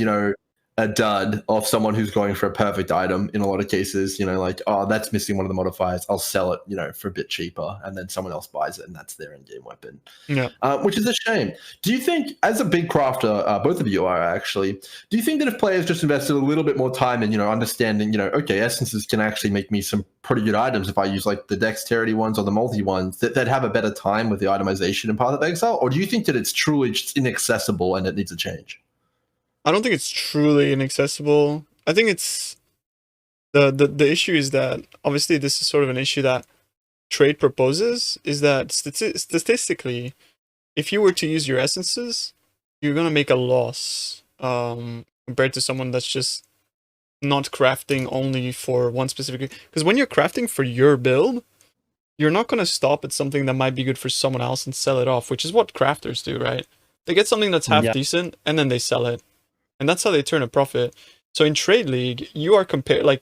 a dud of someone who's going for a perfect item in a lot of cases, like, oh, that's missing one of the modifiers. I'll sell it, for a bit cheaper. And then someone else buys it and that's their in-game weapon, Yeah. Which is a shame. Do you think, as a big crafter, both of you are actually, do you think that if players just invested a little bit more time in, understanding, okay, essences can actually make me some pretty good items if I use like the dexterity ones or the multi ones, that they'd have a better time with the itemization in Path of Exile? Or do you think that it's truly just inaccessible and it needs a change? I don't think it's truly inaccessible. I think it's the issue is that obviously this is sort of an issue that trade proposes, is that statistically, if you were to use your essences, you're gonna make a loss compared to someone that's just not crafting only for one specific. Because when you're crafting for your build, you're not gonna stop at something that might be good for someone else and sell it off, which is what crafters do, right? They get something that's half decent and then they sell it. And that's how they turn a profit. So in Trade League, you are competing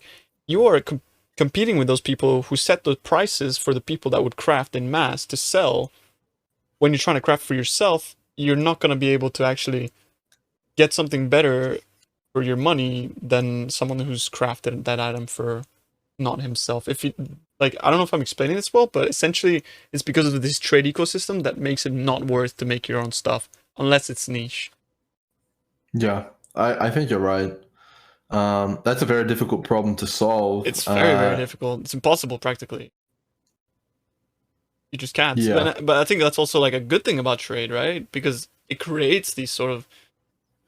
with those people who set the prices for the people that would craft in mass to sell. When you're trying to craft for yourself, you're not going to be able to actually get something better for your money than someone who's crafted that item for not himself. If you like, I don't know if I'm explaining this well, but essentially it's because of this trade ecosystem that makes it not worth to make your own stuff unless it's niche. Yeah. I think you're right. That's a very difficult problem to solve. It's very, very difficult. It's impossible, practically. You just can't. Yeah. But I think that's also like a good thing about trade, right? Because it creates these sort of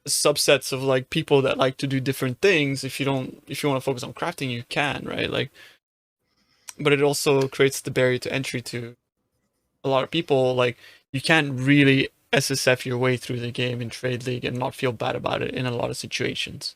subsets of like people that like to do different things. If you want to focus on crafting, you can, right? Like, but it also creates the barrier to entry to a lot of people. Like, you can't really SSF your way through the game in Trade League and not feel bad about it in a lot of situations.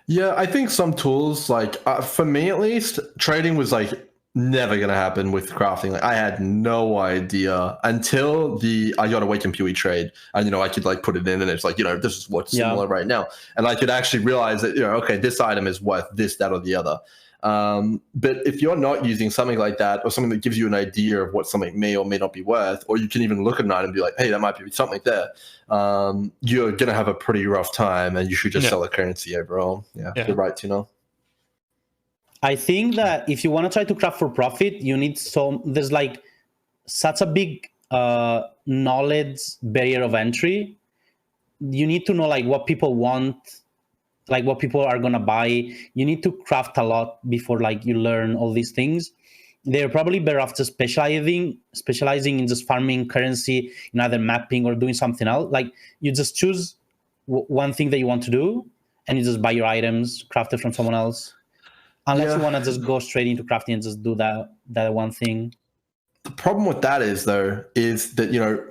Yeah, I think some tools, like for me at least, trading was like never going to happen with crafting. Like, I had no idea until I got Awaken Pewee trade, and I could like put it in and it's like, this is what's similar right now, and I could actually realize that okay, this item is worth this, that, or the other. But if you're not using something like that, or something that gives you an idea of what something may or may not be worth, or you can even look at an item and be like, hey, that might be something there, you're going to have a pretty rough time, and you should just sell the currency overall. Yeah. You're right, Tino. I think that if you want to try to craft for profit, you need there's like such a big knowledge barrier of entry. You need to know like what people want, like what people are gonna buy. You need to craft a lot before like you learn all these things. They're probably better off just specializing in just farming currency in either mapping or doing something else. Like, you just choose one thing that you want to do, and you just buy your items, craft it from someone else. Unless you want to just go straight into crafting and just do that one thing. The problem with that is that,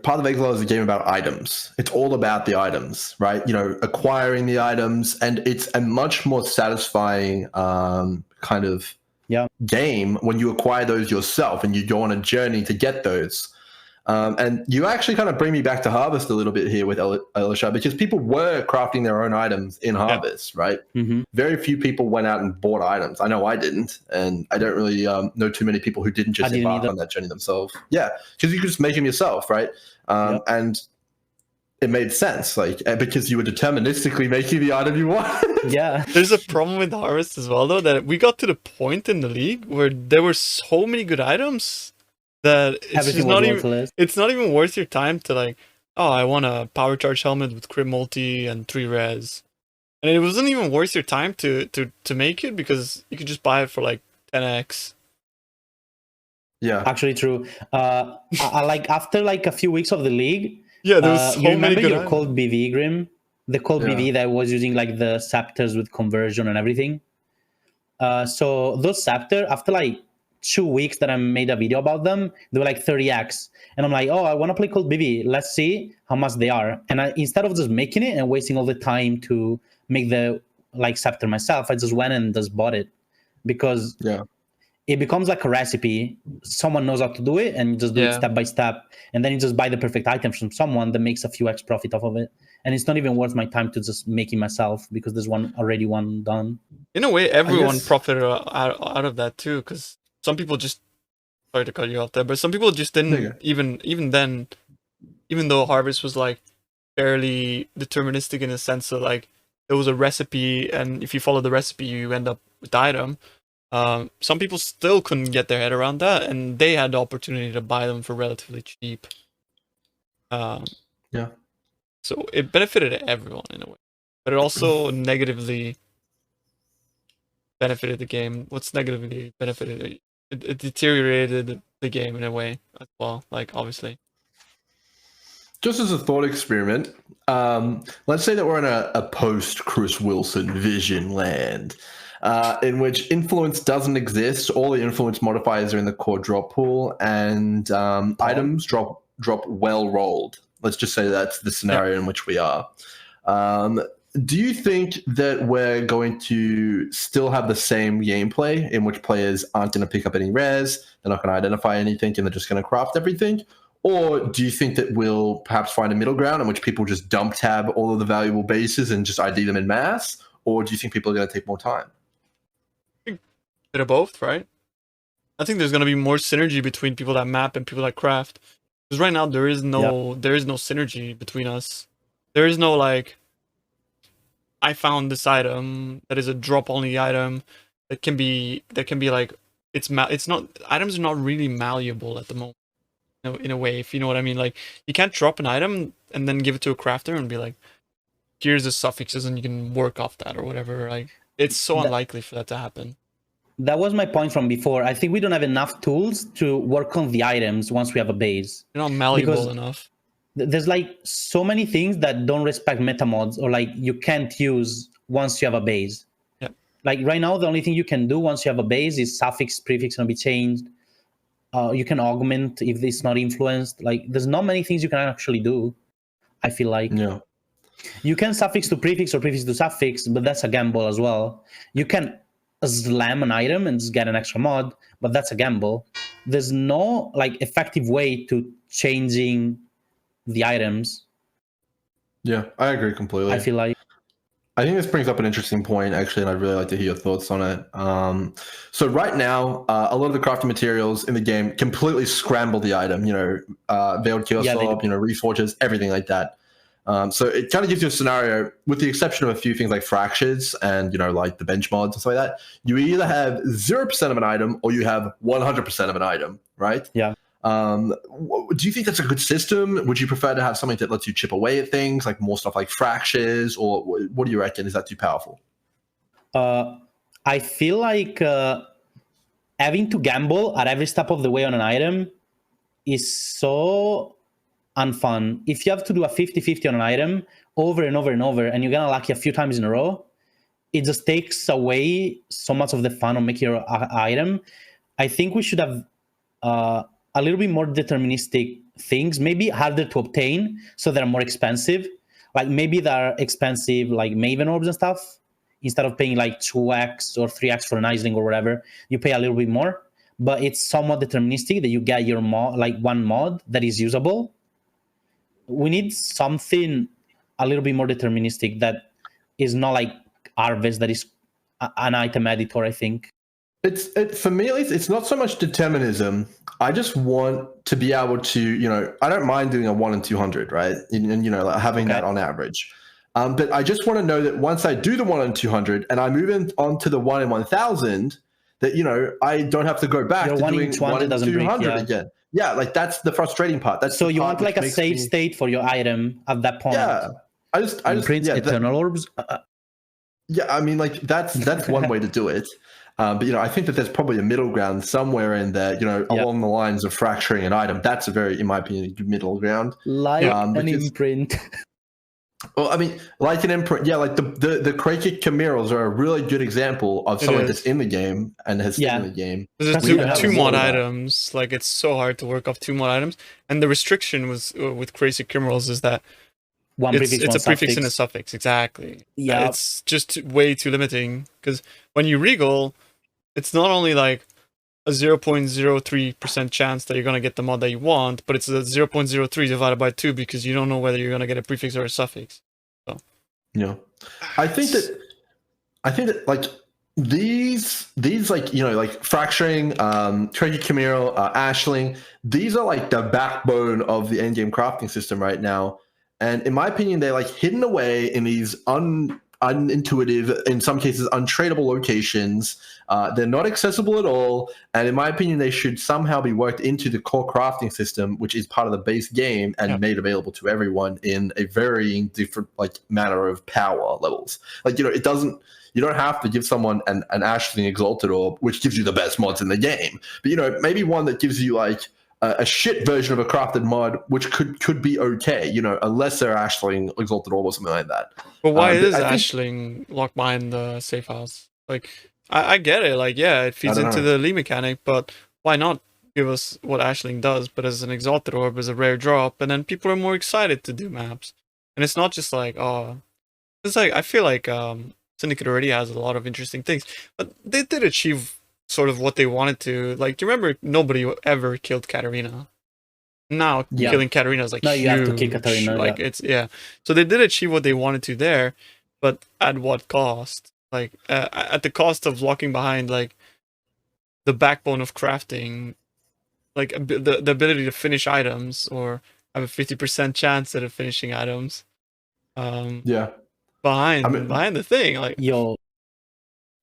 Path of Exile is a game about items. It's all about the items, right? Acquiring the items, and it's a much more satisfying kind of game when you acquire those yourself and you go on a journey to get those. And you actually kind of bring me back to Harvest a little bit here with Elisha, because people were crafting their own items in Harvest, right? Mm-hmm. Very few people went out and bought items. I know I didn't, and I don't really know too many people who didn't just embark on that journey themselves. Yeah, because you could just make them yourself, right? And it made sense, like, because you were deterministically making the item you want. Yeah. There's a problem with Harvest as well, though, that we got to the point in the league where there were so many good items that it's not even worth your time to like, oh, I want a power charge helmet with crit multi and 3 res, and it wasn't even worth your time to make it, because you could just buy it for like 10x. Yeah, actually true. I like after like a few weeks of the league, there was so you many remember good your cold BV, Grim, the cold BV that was using like the scepters with conversion and everything. So those scepter, after like 2 weeks that I made a video about them, they were like 30x, and I'm like, oh, I want to play cold BV, let's see how much they are. And instead of just making it and wasting all the time to make the like scepter myself, I just went and just bought it, because it becomes like a recipe. Someone knows how to do it, and you just do it step by step, and then you just buy the perfect item from someone that makes a few x profit off of it, and it's not even worth my time to just make it myself, because there's one done. In a way, everyone profited out of that too, because some people just, sorry to cut you off there, but some people just didn't even then, even though Harvest was like fairly deterministic in the sense of like, there was a recipe, and if you follow the recipe, you end up with the item. Some people still couldn't get their head around that, and they had the opportunity to buy them for relatively cheap. Yeah. So it benefited everyone in a way, but it also negatively benefited the game. What's negatively benefited it? It deteriorated the game in a way as well. Like obviously, Just as a thought experiment, let's say that we're in a post Chris Wilson vision land, in which influence doesn't exist. All the influence modifiers are in the core drop pool, and items drop well rolled. Let's just say that's the scenario in which we are. Do you think that we're going to still have the same gameplay in which players aren't going to pick up any rares, they're not going to identify anything, and they're just going to craft everything? Or do you think that we'll perhaps find a middle ground in which people just dump tab all of the valuable bases and just ID them in mass? Or do you think people are going to take more time? bit of both, right? I think there's gonna be more synergy between people that map and people that craft. Because right now there is no synergy between us. There is no like, I found this item that is a drop only item that can be like it's not, items are not really malleable at the moment. In a way, if you know what I mean. Like you can't drop an item and then give it to a crafter and be like, here's the suffixes and you can work off that or whatever. Like it's so unlikely for that to happen. That was my point from before. I think we don't have enough tools to work on the items once we have a base. You're not malleable enough. There's like so many things that don't respect meta mods, or like you can't use once you have a base. Yep. Like right now, the only thing you can do once you have a base is suffix, prefix can be changed. You can augment if it's not influenced. Like there's not many things you can actually do, I feel like. Yeah. You can suffix to prefix or prefix to suffix, but that's a gamble as well. You can slam an item and just get an extra mod, but that's a gamble. There's no like effective way to changing the items. Yeah, I agree completely. I feel like. I think this brings up an interesting point, actually, and I'd really like to hear your thoughts on it. So right now, a lot of the crafting materials in the game completely scramble the item, veiled Keosop, reforges, everything like that. So it kind of gives you a scenario, with the exception of a few things like fractures and, like the bench mods and stuff like that. You either have 0% of an item or you have 100% of an item, right? Yeah. Do you think that's a good system? Would you prefer to have something that lets you chip away at things, like more stuff like fractures, or what do you reckon? Is that too powerful? I feel like having to gamble at every step of the way on an item is so unfun. If you have to do a 50-50 on an item over and over and over, and you're gonna lucky a few times in a row, it just takes away so much of the fun of making your item. I think we should have a little bit more deterministic things, maybe harder to obtain, so they're more expensive. Like maybe they're expensive, like Maven orbs and stuff. Instead of paying like 2x or 3x for an Aisling or whatever, you pay a little bit more. But it's somewhat deterministic that you get your mod, like one mod that is usable. We need something a little bit more deterministic that is not like Harvest, that is an item editor, I think. For me, at least, it's not so much determinism. I just want to be able to, I don't mind doing a 1 in 200, right? And like having that on average. But I just want to know that once I do the 1 in 200 and I move on to the 1 in 1000, that, I don't have to go back to doing 1 in 200 again. Yeah, like that's the frustrating part. That's so you want like a save state for your item at that point. Yeah, I just print eternal orbs. Yeah, I mean, like that's one way to do it. But I think that there's probably a middle ground somewhere in there, along the lines of fracturing an item. That's a very, in my opinion, good middle ground. Like an imprint. Well, I mean, like an imprint, yeah, like the Kraken Chimeras are a really good example of something that's in the game and has stayed in the game. There's two mod items. Like it's so hard to work off 2 mod items, and the restriction with Crazy Chimeras is that it's a prefix and a suffix. Exactly. Yeah, it's just way too limiting, because when you regal, it's not only like a 0.03% chance that you're going to get the mod that you want, but it's a 0.03 divided by 2 because you don't know whether you're going to get a prefix or a suffix. So yeah, I think that like these like like fracturing, Trade Chimera, Ashling, these are like the backbone of the endgame crafting system right now. And in my opinion, they're like hidden away in these unintuitive, in some cases untradeable locations. They're not accessible at all, and in my opinion, they should somehow be worked into the core crafting system, which is part of the base game, and made available to everyone in a varying different manner of power levels. It doesn't. You don't have to give someone an Ashling Exalted Orb, which gives you the best mods in the game, but maybe one that gives you a shit version of a crafted mod, which could be okay, a lesser Ashling Exalted Orb or something like that. But why is Ashling locked behind the safe house? I get it, it feeds into the Lee mechanic, but why not give us what Ashling does, but as an Exalted Orb, as a rare drop, and then people are more excited to do maps. And it's not just I feel like Syndicate already has a lot of interesting things, but they did achieve sort of what they wanted to. Do you remember nobody ever killed Katarina? Now killing Katarina is no, huge. You have to kill Katarina. So they did achieve what they wanted to there, but at what cost? At the cost of locking behind the backbone of crafting, the ability to finish items or have a 50% chance at finishing items. Behind the thing,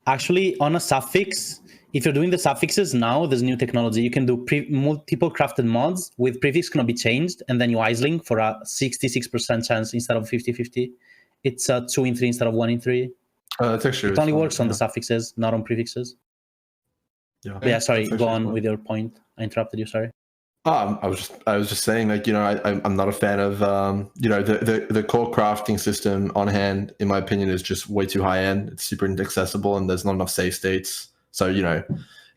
actually, on a suffix, if you're doing the suffixes now, there's new technology. You can do multiple crafted mods with prefix cannot be changed, and then you icelink for a 66% chance instead of 50-50. It's 2 in 3 instead of 1 in 3. That's actually it only works on the suffixes, not on prefixes. Sorry, go on with your point. I interrupted you, sorry. I was just saying, I'm not a fan of, the core crafting system on hand, in my opinion, is just way too high end. It's super inaccessible, and there's not enough save states. So,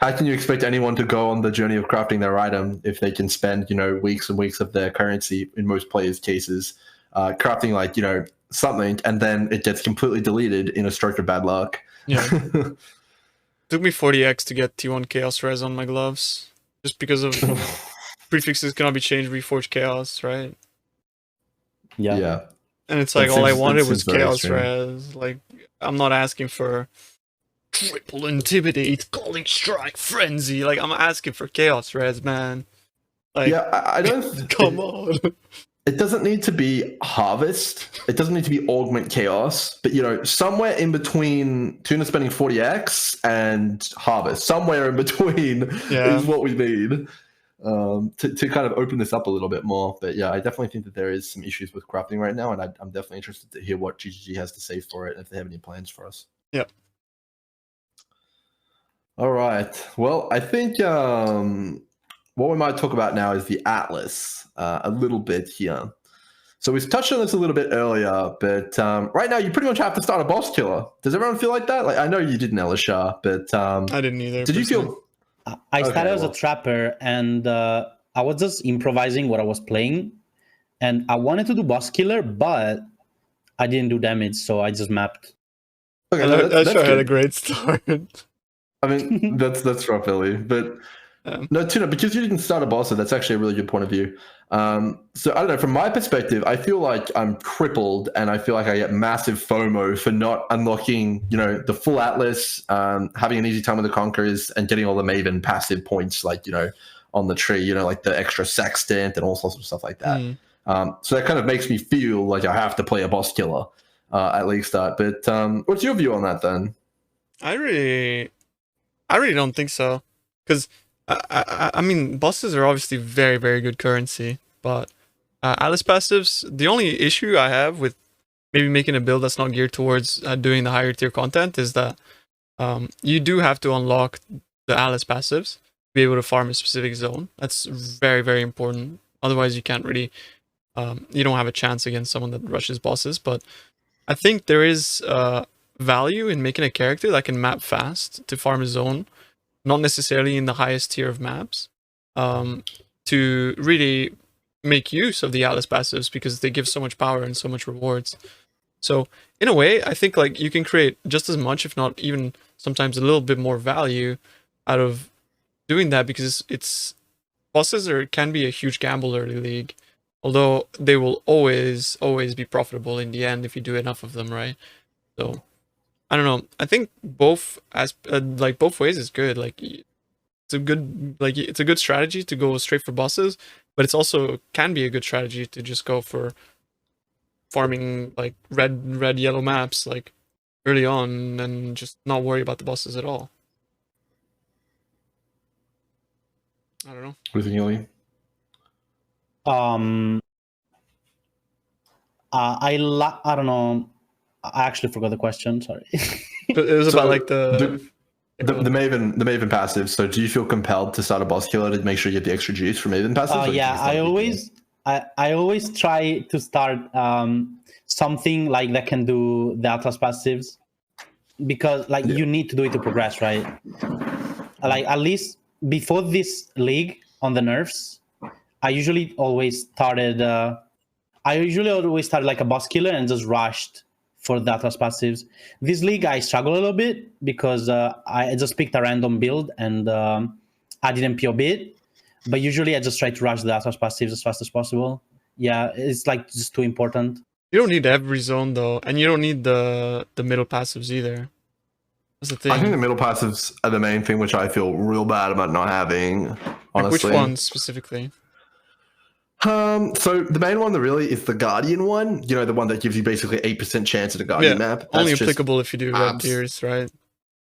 how can you expect anyone to go on the journey of crafting their item if they can spend, weeks and weeks of their currency, in most players' cases, crafting something, and then it gets completely deleted in a stroke of bad luck. Yeah. Took me 40x to get T1 Chaos Res on my gloves, just because of prefixes cannot be changed, Reforged Chaos, right? Yeah. And it's all I wanted was Chaos Res. I'm not asking for triple intimidate, calling strike, frenzy. I'm asking for Chaos Res, man. I don't. Come on. It doesn't need to be Harvest. It doesn't need to be Augment Chaos. But, somewhere in between Tuna spending 40x and Harvest, somewhere in between is what we need to kind of open this up a little bit more. But, I definitely think that there is some issues with crafting right now, and I'm definitely interested to hear what GGG has to say for it and if they have any plans for us. Yep. All right. Well, I think what we might talk about now is the Atlas a little bit here. So we touched on this a little bit earlier, but right now you pretty much have to start a boss killer. Does everyone feel like that? I know you didn't, Elisha, but I didn't either. Did you feel? I started as a trapper, and I was just improvising what I was playing, and I wanted to do boss killer, but I didn't do damage, so I just mapped. Okay, that sure had a great start. I mean, that's rough, Ellie, but. No, Tuna, because you didn't start a boss, so that's actually a really good point of view. So I don't know, from my perspective, I feel like I'm crippled, and I feel like I get massive FOMO for not unlocking, the full Atlas, having an easy time with the Conquerors, and getting all the Maven passive points, on the tree, the extra sextant and all sorts of stuff like that. So that kind of makes me feel like I have to play a boss killer, at least start. But what's your view on that then? I really don't think so, because I mean, bosses are obviously very, very good currency, but Atlas passives, the only issue I have with maybe making a build that's not geared towards doing the higher tier content is that you do have to unlock the Atlas passives to be able to farm a specific zone. That's very, very important. Otherwise, you can't really, you don't have a chance against someone that rushes bosses. But I think there is value in making a character that can map fast to farm a zone, not necessarily in the highest tier of maps, to really make use of the Atlas passives because they give so much power and so much rewards. So in a way, I think you can create just as much, if not even sometimes a little bit more value out of doing that, because bosses can be a huge gamble early league, although they will always be profitable in the end if you do enough of them, right? So I don't know. I think both both ways is good. It's a good strategy to go straight for bosses, but it's also can be a good strategy to just go for farming red yellow maps. early on and just not worry about the bosses at all. I don't know. What do you think, Illy? I don't know. I actually forgot the question. Sorry. But it was So about like the Maven passive. So do you feel compelled to start a boss killer to make sure you get the extra juice for Maven passive? Yeah, I always try to start something like that can do the Atlas passives, because like you need to do it to progress, right? Like at least before this league on the Nerfs, I usually always started like a boss killer and just rushed for the Atlas passives. This league I struggle a little bit because I just picked a random build and I didn't POB it. But usually I just try to rush the Atlas passives as fast as possible. Yeah, it's like just too important. You don't need every zone though, and you don't need the middle passives either. That's the thing. I think the middle passives are the main thing, which I feel real bad about not having. Honestly, like which ones specifically? So the main one that really is the Guardian one. You know, the one that gives you basically 8% chance at a Guardian map. That's only applicable if you do red tiers, right?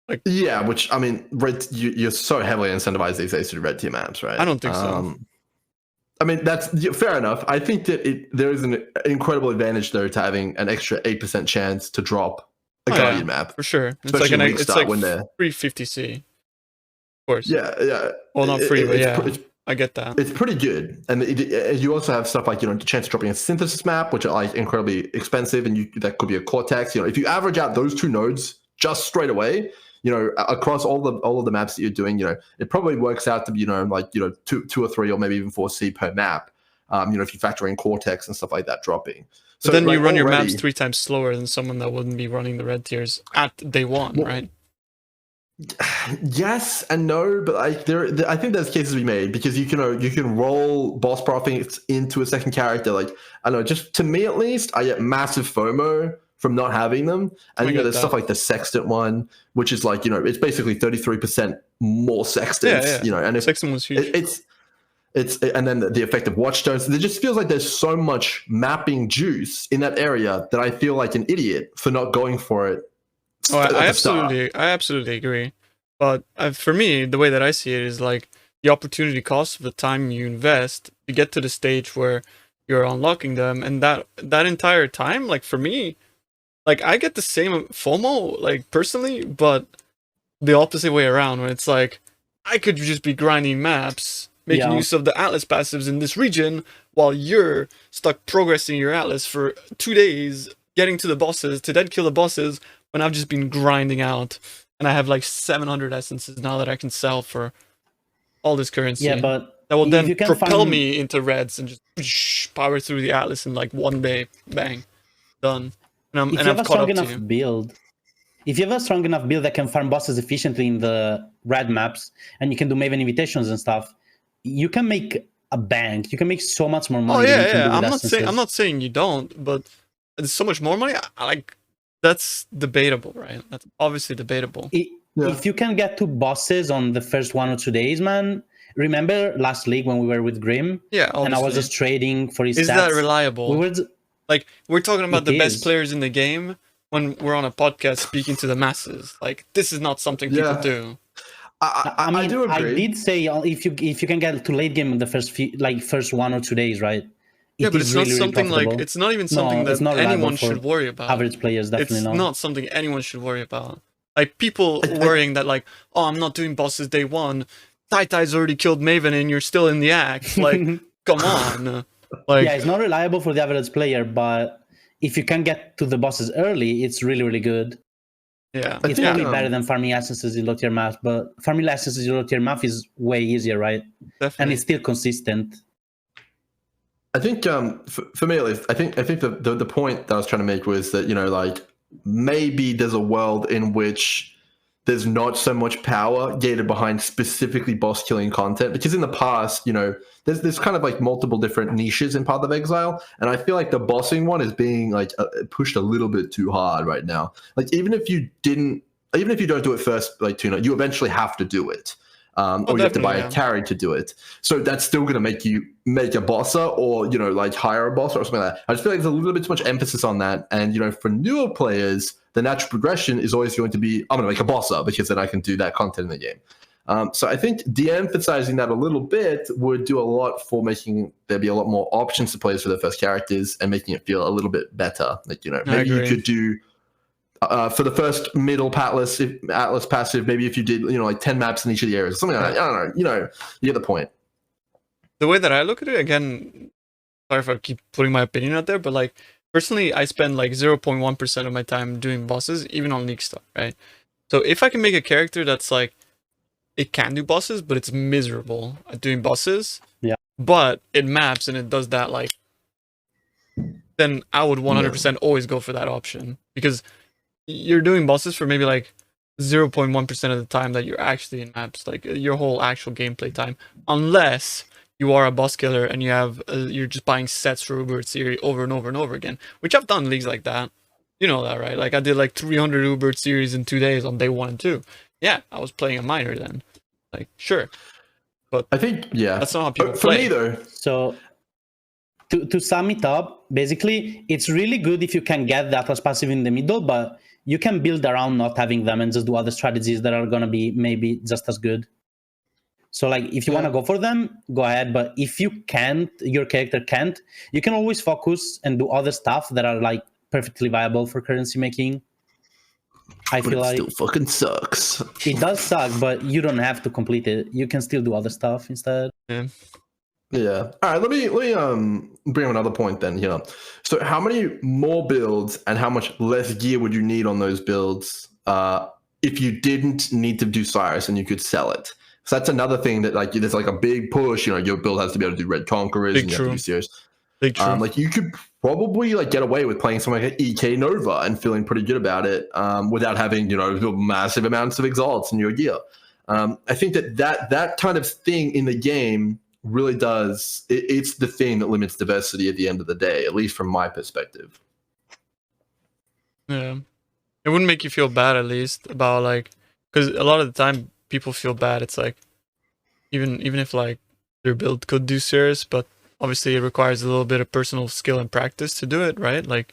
Like, yeah, which I mean, you're so heavily incentivized these days to do red tier maps, right? I don't think so. I mean, that's fair enough. I think that there is an incredible advantage though to having an extra 8% chance to drop a Guardian map for sure. Especially it's like when they're free 50C. Of course. Yeah. Well, not free, but I get that. It's pretty good, and you also have stuff like the chance of dropping a synthesis map, which are like incredibly expensive, and that could be a Cortex. If you average out those two nodes just straight away, across all of the maps that you're doing, it probably works out to be two or three or maybe even 4C per map. If you factor in Cortex and stuff like that dropping. So then you run your maps 3 times slower than someone that wouldn't be running the red tiers at day one, right? Yes and no, but I think there's cases to be made because you can roll boss profits into a second character. Like I don't know, just to me at least, I get massive FOMO from not having them. And there's stuff like the Sextant one, which is like it's basically 33% more Sextants. And Sextant was huge. It's and then the effect of Watchstones. It just feels like there's so much mapping juice in that area that I feel like an idiot for not going for it. I absolutely agree. But for me, the way that I see it is like the opportunity cost of the time you invest to get to the stage where you're unlocking them, and that entire time, like for me, like I get the same FOMO, like personally, but the opposite way around. When it's like I could just be grinding maps, making use of the Atlas passives in this region, while you're stuck progressing your Atlas for 2 days, getting to the bosses to then kill the bosses. When I've just been grinding out, and I have like 700 essences now that I can sell for all this currency. Yeah, but that will then propel me into reds and just power through the Atlas in like 1 day, bang, done. And if you have a strong enough build that can farm bosses efficiently in the red maps, and you can do Maven invitations and stuff, you can make a bank. You can make so much more money. I'm not saying you don't, but there's so much more money. That's debatable, right? That's obviously debatable. If you can get to bosses on the first 1 or 2 days, man. Remember last league when we were with Grim? Yeah, obviously. And I was just trading for his stats. Is that reliable? We're talking about the best is. players in the game when we're on a podcast speaking to the masses. Like, this is not something people do. I do agree. I did say if you can get to late game in the first 1 or 2 days, right? But it's not something like it's not even something that anyone should worry about. Average players definitely it's not something anyone should worry about. Like people worrying that like, oh, I'm not doing bosses day one. Tai's already killed Maven and you're still in the act. Like, come on. Like, it's not reliable for the average player, but if you can get to the bosses early, it's really, really good. Yeah, it's probably better than farming essences in low tier maps, but farming essences in low tier map is way easier, right? Definitely. And it's still consistent. I think for me at least, I think the point that I was trying to make was that like maybe there's a world in which there's not so much power gated behind specifically boss killing content, because in the past there's kind of like multiple different niches in Path of Exile, and I feel like the bossing one is being like pushed a little bit too hard right now. Like even if you don't do it first, like you eventually have to do it. or you have to buy definitely, a yeah. carry to do it. So that's still going to make you make a bosser, or like hire a boss or something like that. I just feel like there's a little bit too much emphasis on that, and for newer players, the natural progression is always going to be, I'm going to make a bosser because then I can do that content in the game. So I think de-emphasizing that a little bit would do a lot for making there be a lot more options to players for their first characters and making it feel a little bit better. Like, maybe you could do for the first middle Atlas passive, maybe if you did, like 10 maps in each of the areas, something like that. I don't know. You get the point. The way that I look at it, again, sorry if I keep putting my opinion out there, but like personally, I spend like 0.1% of my time doing bosses, even on League stuff, right? So if I can make a character that's like, it can do bosses, but it's miserable at doing bosses, Yeah. but it maps and it does that, like, then I would 100% always go for that option, because you're doing bosses for maybe like 0.1% of the time that you're actually in maps, like your whole actual gameplay time, unless you are a boss killer and you're just buying sets for Uber series over and over and over again, which I've done leagues like that. You know that, right? Like I did like 300 Uber series in 2 days on day 1 and 2. Yeah, I was playing a minor then. Like, sure. But I think, yeah. That's not how people for play. me, though. So to sum it up, basically, it's really good if you can get the Atlas passive in the middle, but you can build around not having them and just do other strategies that are going to be maybe just as good. So like if you want to go for them, go ahead. But if you can't, your character can't, you can always focus and do other stuff that are like perfectly viable for currency making. I feel like still fucking sucks. It does suck, but you don't have to complete it. You can still do other stuff instead. Yeah. All right. Let me bring up another point then here. So, how many more builds and how much less gear would you need on those builds if you didn't need to do Cyrus and you could sell it? So that's another thing that like there's like a big push. Your build has to be able to do Red Conquerors and you have to do Cirrus. Like you could probably like get away with playing something like EK Nova and feeling pretty good about it without having massive amounts of exalts in your gear. I think that kind of thing in the game really does. It's the thing that limits diversity at the end of the day, at least from my perspective. Yeah, it wouldn't make you feel bad, at least, about like, because a lot of the time people feel bad. It's like even if like their build could do Cirrus, but obviously it requires a little bit of personal skill and practice to do it, right? Like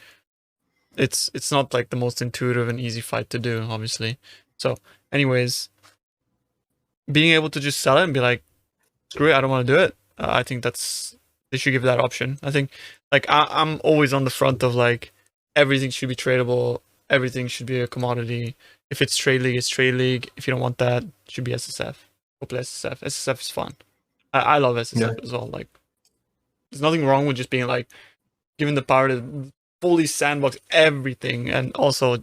it's not like the most intuitive and easy fight to do, obviously. So anyways, being able to just sell it and be like, screw it, I don't want to do it. I think they should give that option. I think like I'm always on the front of like everything should be tradable, everything should be a commodity. If it's trade league, it's trade league. If you don't want that, it should be SSF. Go play SSF. SSF is fun. I love SSF as well. Like there's nothing wrong with just being like given the power to fully sandbox everything and also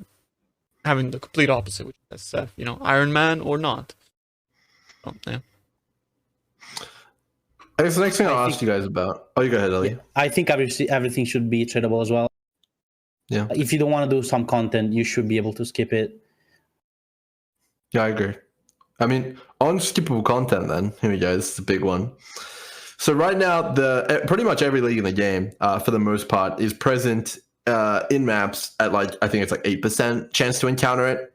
having the complete opposite, which is SSF, Iron Man or not. So, yeah. I guess the next thing I'll ask you guys about. Oh, you go ahead, Ellie. Yeah, I think everything should be tradable as well. Yeah. If you don't want to do some content, you should be able to skip it. Yeah, I agree. I mean, on skippable content, then here we go. This is a big one. So right now, pretty much every league in the game, for the most part, is present in maps at like I think it's like 8% chance to encounter it.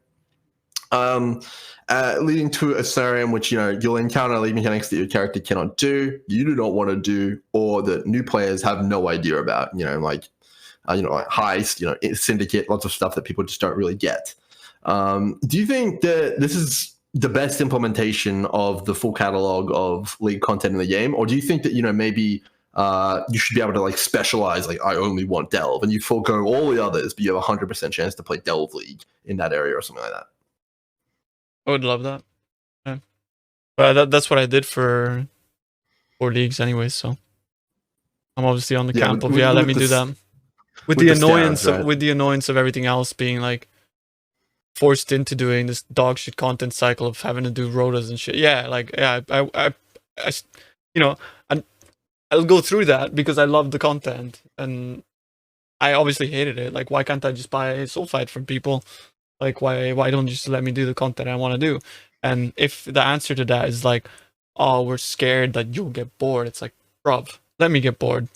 Leading to a scenario in which you'll encounter lead mechanics that your character cannot do, you do not want to do, or that new players have no idea about. Like heist, syndicate, lots of stuff that people just don't really get. Do you think that this is the best implementation of the full catalog of league content in the game, or do you think that maybe you should be able to like specialize, like I only want Delve, and you forego all the others, but you have 100% chance to play Delve League in that area or something like that? I would love that. Yeah. But that's what I did for 4 leagues anyways, so I'm obviously on the camp of let me do that. With the annoyance scouts, right? With the annoyance of everything else being like forced into doing this dog shit content cycle of having to do rotas and shit. Yeah, like I'll go through that because I love the content and I obviously hated it. Like, why can't I just buy a soul fight from people? Like, why don't you just let me do the content I want to do? And if the answer to that is like, oh, we're scared that you'll get bored, it's like, bruv, let me get bored.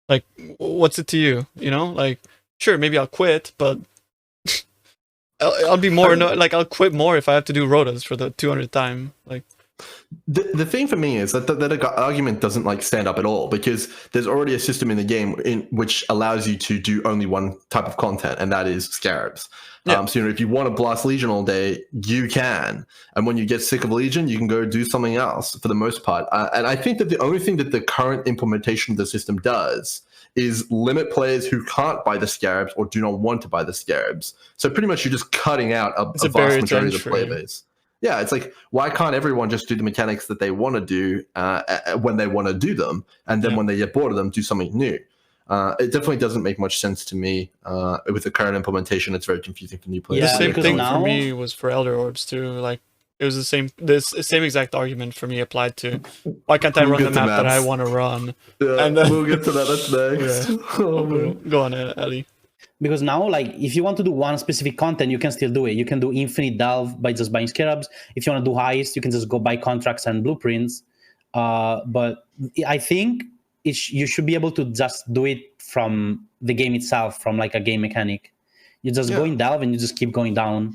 Like, what's it to you? Like, sure, maybe I'll quit, but I'll be more like I'll quit more if I have to do rotas for the 200th time. Like, The thing for me is that argument doesn't like stand up at all, because there's already a system in the game in which allows you to do only one type of content, and that is scarabs. Yeah. So if you want to blast Legion all day, you can, and when you get sick of Legion, you can go do something else for the most part. And I think that the only thing that the current implementation of the system does is limit players who can't buy the scarabs or do not want to buy the scarabs. So pretty much you're just cutting out a vast majority of the player base. Yeah, it's like, why can't everyone just do the mechanics that they want to do when they want to do them, and then when they get bored of them, do something new? It definitely doesn't make much sense to me. With the current implementation, it's very confusing for new players. The same thing now, for me was for Elder Orbs too. Like, it was the same exact argument for me applied to, why can't I run the map that I want to run? Yeah, and then, we'll get to that. That's next. Yeah. Oh, go on, Ellie. Because now, like, if you want to do one specific content, you can still do it. You can do infinite delve by just buying scarabs. If you want to do heist, you can just go buy contracts and blueprints. But I think you should be able to just do it from the game itself, from like a game mechanic. You just go in delve and you just keep going down.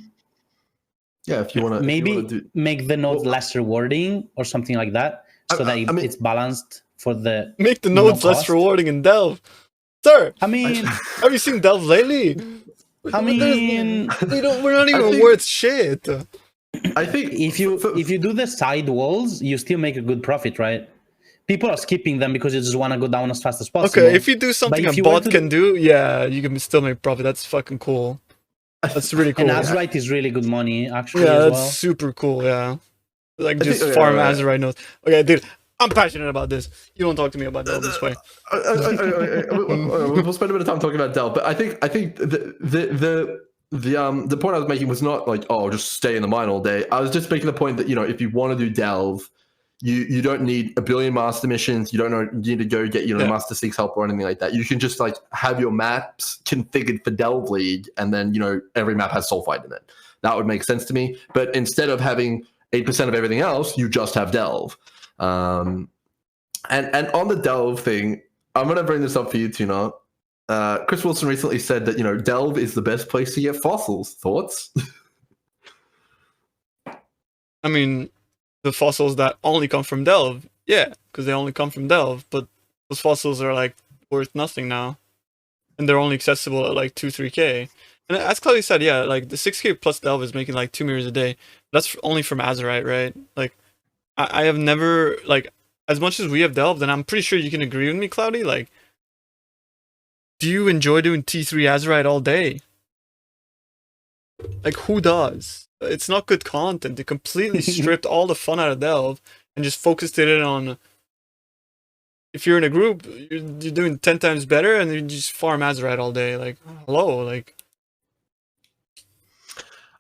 Yeah, if you want to maybe make the nodes less rewarding or something like that, so that it's balanced for the make the nodes less rewarding in delve. Sir, I mean, have you seen delve lately? I mean, we're not even worth shit. I think if you do the side walls, you still make a good profit, right? People are skipping them because you just want to go down as fast as possible. Okay, if you do something a bot can do, yeah, you can still make profit. That's fucking cool. That's really cool. And Azerite is really good money, actually. Yeah, as that's super cool. Yeah, like just farm Azerite nodes. Okay, dude. I'm passionate about this. You don't talk to me about Delve this way. We'll spend a bit of time talking about Delve, but I think the point I was making was not like, oh, just stay in the mine all day. I was just making the point that, if you want to do Delve, you don't need a billion master missions. You don't need to go get Master 6 help or anything like that. You can just like have your maps configured for Delve League, and then every map has Sulfite in it. That would make sense to me. But instead of having 8% of everything else, you just have Delve. And on the Delve thing, I'm going to bring this up for you, Tuna. Chris Wilson recently said that, Delve is the best place to get fossils. Thoughts? I mean, the fossils that only come from Delve, yeah, because they only come from Delve, but those fossils are like worth nothing now. And they're only accessible at like 2-3k. And as Chloe said, yeah, like the 6k plus Delve is making like 2 mirrors a day. That's only from Azerite, right? Like, I have never, like, as much as we have delved, and I'm pretty sure you can agree with me, Cloudy, like, do you enjoy doing T3 Azerite all day? Like, who does? It's not good content. They completely stripped all the fun out of delve and just focused it in on, if you're in a group, you're doing 10 times better, and you just farm Azerite all day. Like, hello, like.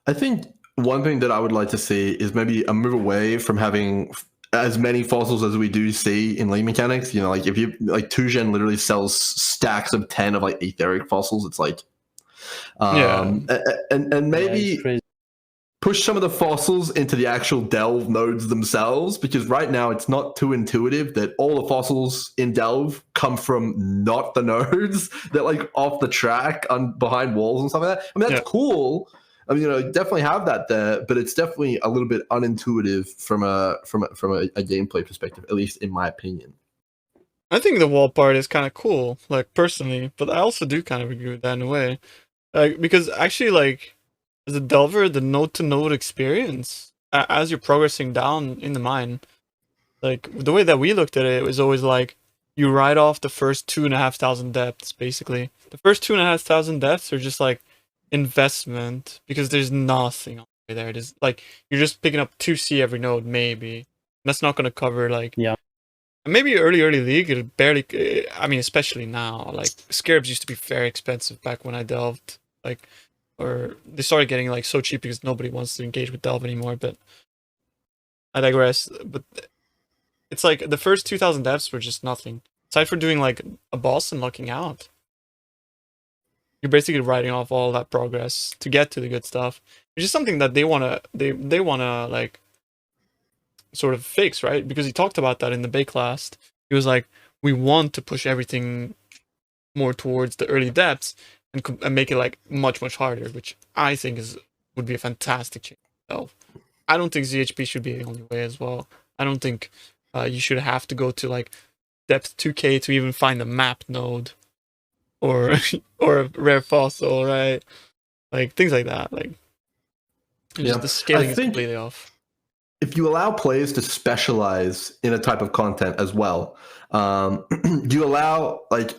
I think one thing that I would like to see is maybe a move away from having as many fossils as we do see in League mechanics. Like if you like 2gen literally sells stacks of 10 of like etheric fossils. It's like, and maybe push some of the fossils into the actual Delve nodes themselves, because right now it's not too intuitive that all the fossils in Delve come from not the nodes. They're like off the track behind walls and stuff like that. I mean, that's cool. I mean, definitely have that there, but it's definitely a little bit unintuitive from a gameplay perspective, at least in my opinion. I think the wall part is kind of cool, like personally, but I also do kind of agree with that in a way, like because actually, like as a delver, the node to node experience as you're progressing down in the mine, like the way that we looked at it was always like you ride off the first 2,500 depths. Basically, the first 2,500 depths are just like investment, because there's nothing there. It is like you're just picking up 2C every node, maybe. That's not going to cover like maybe early league. It barely. I mean, especially now, like scarabs used to be very expensive back when I delved. Like, or they started getting like so cheap because nobody wants to engage with delve anymore. But I digress. But it's like the first 2,000 depths were just nothing aside for doing like a boss and lucking out. You're basically writing off all that progress to get to the good stuff, which is something that they wanna like sort of fix, right? Because he talked about that in the Bakelast. He was like, we want to push everything more towards the early depths and make it like much harder, which I think would be a fantastic change. I don't think ZHP should be the only way as well. I don't think you should have to go to like depth 2K to even find a map node or or a rare fossil, right? Like things like that. Like just the scaling is completely off. If you allow players to specialize in a type of content as well, you allow like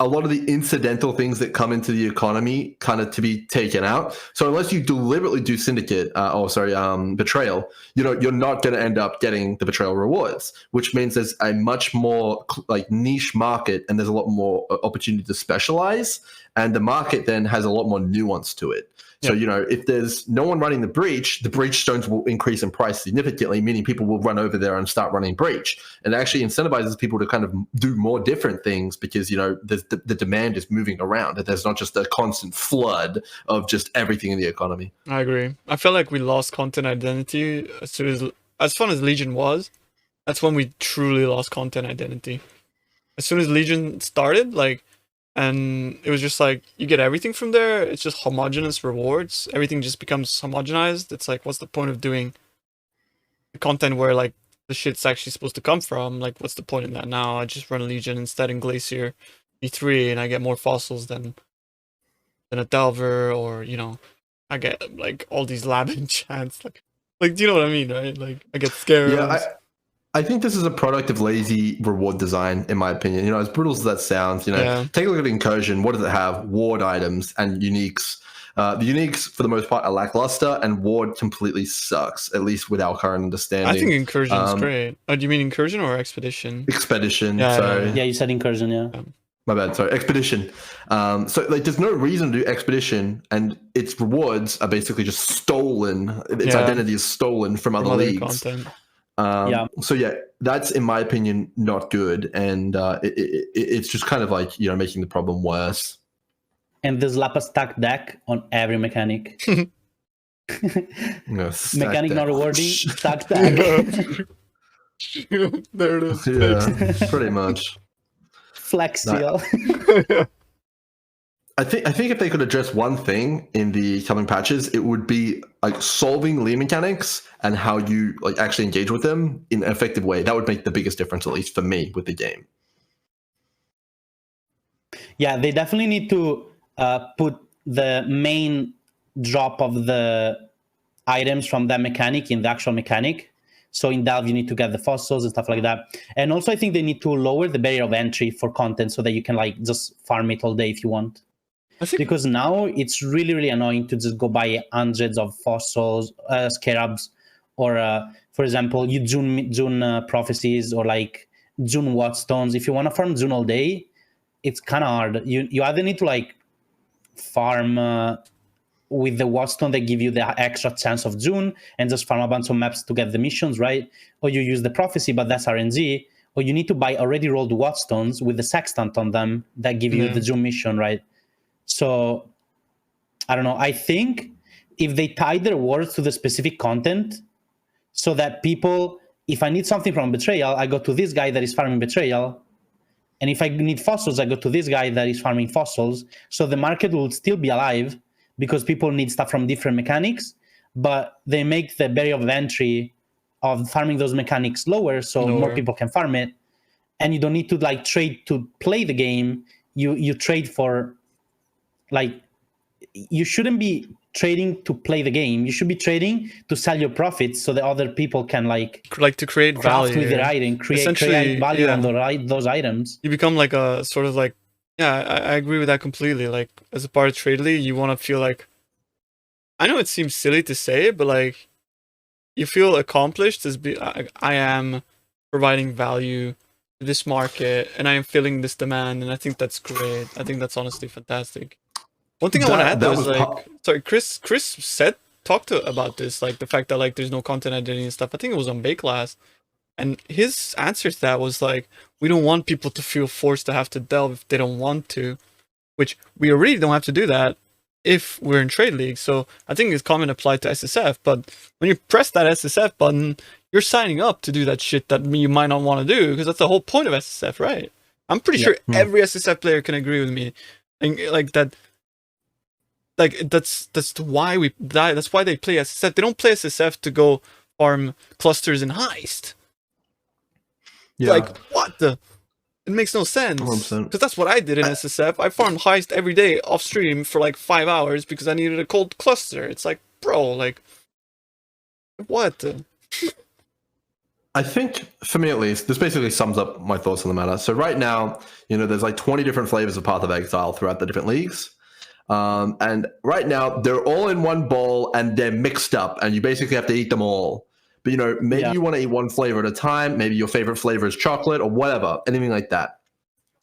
a lot of the incidental things that come into the economy kind of to be taken out. So unless you deliberately do syndicate, betrayal, you're not going to end up getting the betrayal rewards, which means there's a much more like niche market and there's a lot more opportunity to specialize. And the market then has a lot more nuance to it. So, if there's no one running the breach stones will increase in price significantly, meaning people will run over there and start running breach. And it actually incentivizes people to kind of do more different things because, the demand is moving around. And there's not just a constant flood of just everything in the economy. I agree. I felt like we lost content identity as fun as Legion was. That's when we truly lost content identity. As soon as Legion started, and it was just like, you get everything from there. It's just homogenous rewards. Everything just becomes homogenized. It's like, what's the point of doing the content where like the shit's actually supposed to come from? Like, what's the point in that now? I just run Legion instead in Glacier E3 and I get more fossils than a Delver, or, I get like all these lab enchants. Like, do you know what I mean, right? Like, I get scared. Yeah, I think this is a product of lazy reward design, in my opinion. As brutal as that sounds, take a look at Incursion. What does it have? Ward items and uniques. The uniques, for the most part, are lackluster, and Ward completely sucks, at least with our current understanding. I think Incursion is great. Oh, do you mean Incursion or Expedition? Expedition. Yeah, you said Incursion, yeah. My bad. Sorry, Expedition. So there's no reason to do Expedition, and its rewards are basically just stolen. Its identity is stolen from other leagues. Content. So that's in my opinion not good, and it's just kind of like making the problem worse. And there's Lapa stack deck on every mechanic. Mechanic not rewarding, stack deck. There it is. Yeah, pretty much. Flex seal. I think if they could address one thing in the coming patches, it would be like solving league mechanics and how you like actually engage with them in an effective way. That would make the biggest difference, at least for me, with the game. Yeah, they definitely need to put the main drop of the items from that mechanic in the actual mechanic. So in Delve, you need to get the fossils and stuff like that. And also, I think they need to lower the barrier of entry for content so that you can like just farm it all day if you want. Because now it's really, really annoying to just go buy hundreds of fossils, scarabs, or for example, you June prophecies or like June Watstones. If you want to farm June all day, it's kind of hard. You either need to like farm with the Watstone that give you the extra chance of June and just farm a bunch of maps to get the missions, right? Or you use the prophecy, but that's RNG. Or you need to buy already rolled Watstones with the sextant on them that give you the June mission, right? So, I don't know. I think if they tie their rewards to the specific content so that people, if I need something from Betrayal, I go to this guy that is farming Betrayal. And if I need fossils, I go to this guy that is farming fossils. So the market will still be alive because people need stuff from different mechanics, but they make the barrier of entry of farming those mechanics lower so more people can farm it. And you don't need to like trade to play the game. You trade for... Like, you shouldn't be trading to play the game. You should be trading to sell your profits so that other people can like to create value with their item, create value on those items. You become like a sort of like, I agree with that completely. Like as a part of Trade League, you want to feel like, I know it seems silly to say, but like you feel accomplished as I am providing value to this market and I am filling this demand, and I think that's great. I think that's honestly fantastic. One thing I want to add though is like, sorry, Chris talked about this, like the fact that like there's no content identity and stuff. I think it was on Bake last, and his answer to that was like, we don't want people to feel forced to have to delve if they don't want to, which we already don't have to do that if we're in Trade League. So I think his comment applied to SSF, but when you press that SSF button, you're signing up to do that shit that you might not want to do, because that's the whole point of SSF, right? I'm pretty sure every SSF player can agree with me, and like that. like that's why that's why they play SSF. They don't play SSF to go farm clusters in heist. Yeah. Like what the? It makes no sense. 100%. Because that's what I did in SSF. I farmed heist every day off stream for like 5 hours because I needed a cold cluster. It's like, bro, like what? I think, for me at least, this basically sums up my thoughts on the matter. So right now, there's like 20 different flavors of Path of Exile throughout the different leagues. And right now, they're all in one bowl and they're mixed up, and you basically have to eat them all. But, maybe you want to eat one flavor at a time. Maybe your favorite flavor is chocolate or whatever, anything like that.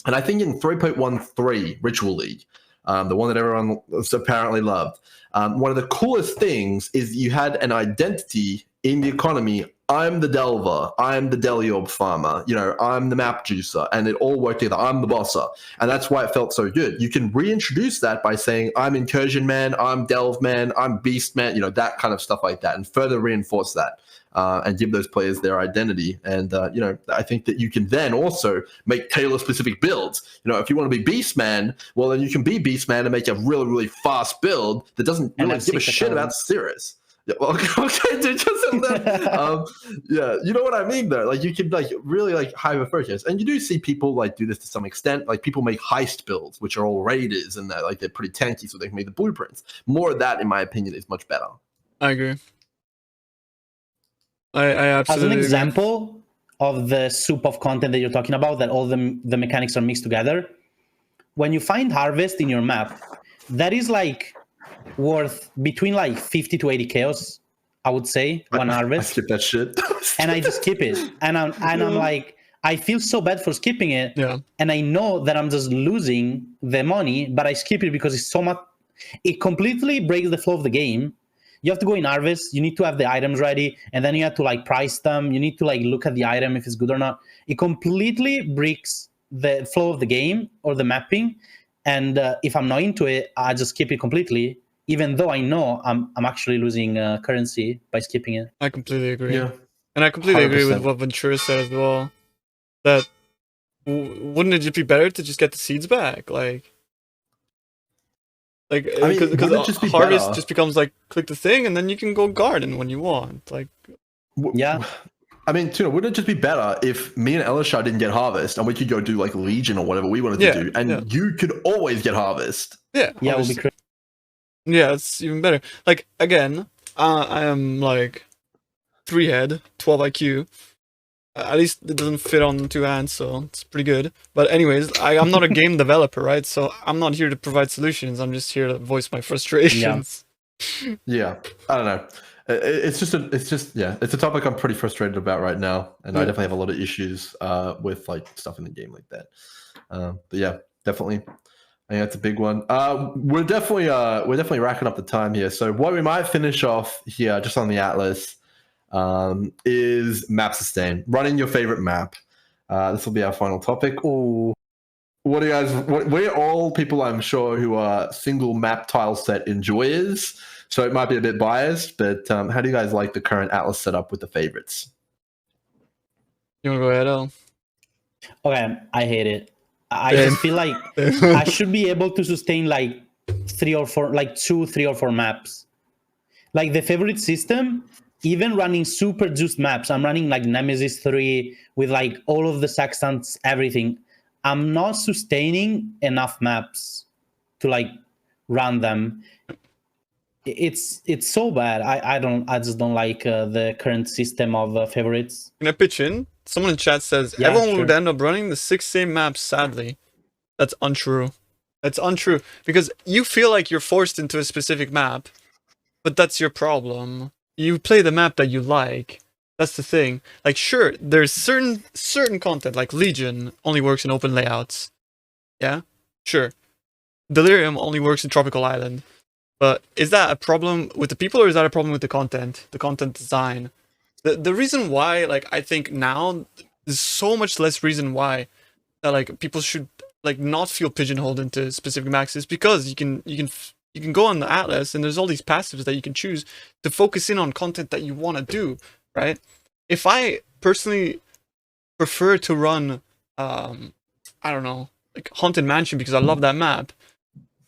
And I think in 3.13 Ritual League, the one that everyone apparently loved, one of the coolest things is you had an identity in the economy. I'm the Delver, I'm the Deliorb farmer, I'm the map juicer, and it all worked together. I'm the bosser. And that's why it felt so good. You can reintroduce that by saying, I'm Incursion Man, I'm Delve Man, I'm Beast Man, that kind of stuff like that, and further reinforce that. And give those players their identity. And, I think that you can then also make tailor-specific builds. If you want to be Beastman, well, then you can be Beastman and make a really, really fast build that doesn't really give a shit about Cirrus. Yeah, well, okay, dude, yeah, you know what I mean, though? Like, you can, really, hyper-focus. And you do see people, do this to some extent. Like, people make heist builds, which are all raiders, and they're pretty tanky, so they can make the blueprints. More of that, in my opinion, is much better. I agree. I absolutely As an example of the soup of content that you're talking about, that all the mechanics are mixed together, when you find harvest in your map, that is worth between 50 to 80 chaos, I would say, one harvest. I skip that shit. And I just skip it. And I'm like, I feel so bad for skipping it. Yeah. And I know that I'm just losing the money, but I skip it because it's so much, it completely breaks the flow of the game. You have to go in harvest, you need to have the items ready, and then you have to price them. You need to look at the item if it's good or not. It completely breaks the flow of the game or the mapping. And if I'm not into it, I just skip it completely, even though I know I'm actually losing currency by skipping it. I completely agree. Yeah. And I completely 100%. agree with what Ventura said as well. That wouldn't it just be better to just get the seeds back? Because harvest just becomes click the thing and then you can go garden when you want. Yeah. I mean, Tuna, wouldn't it just be better if me and Elishar didn't get harvest and we could go do Legion or whatever we wanted to do, and you could always get harvest? Yeah. Yeah, it would be crazy. Yeah, it's even better. Again, I am 3-head, 12 IQ. At least it doesn't fit on 2 hands, so it's pretty good. But anyways, I'm not a game developer, right? So I'm not here to provide solutions. I'm just here to voice my frustrations. Yeah, I don't know. It's a topic I'm pretty frustrated about right now, and I definitely have a lot of issues with stuff in the game like that. But yeah, definitely, I think that's a big one. We're definitely racking up the time here. So what we might finish off here, just on the Atlas, is map sustain. Running your favorite map. This will be our final topic. Ooh. What do you guys? We're all people, I'm sure, who are single map tile set enjoyers. So it might be a bit biased, but how do you guys like the current Atlas setup with the favorites? You want to go ahead, Al? Okay, I hate it. I just feel like I should be able to sustain 3 or 4, 2, 3 or 4 maps. The favorite system, even running super juiced maps, I'm running Nemesis 3 with all of the sextants, everything. I'm not sustaining enough maps to run them. It's so bad. I just don't like the current system of favorites. Can I pitch in? Someone in chat says everyone would end up running the 6 same maps. Sadly, that's untrue. That's untrue because you feel like you're forced into a specific map, but that's your problem. You play the map that you like. That's the thing. Sure, there's certain content like Legion only works in open layouts. Yeah, sure. Delirium only works in tropical island. But is that a problem with the people or is that a problem with the content design? The reason why, I think now there's so much less reason why that people should not feel pigeonholed into specific maps is because you can go on the Atlas and there's all these passives that you can choose to focus in on content that you want to do, right? If I personally prefer to run, I don't know, Haunted Mansion because I love that map,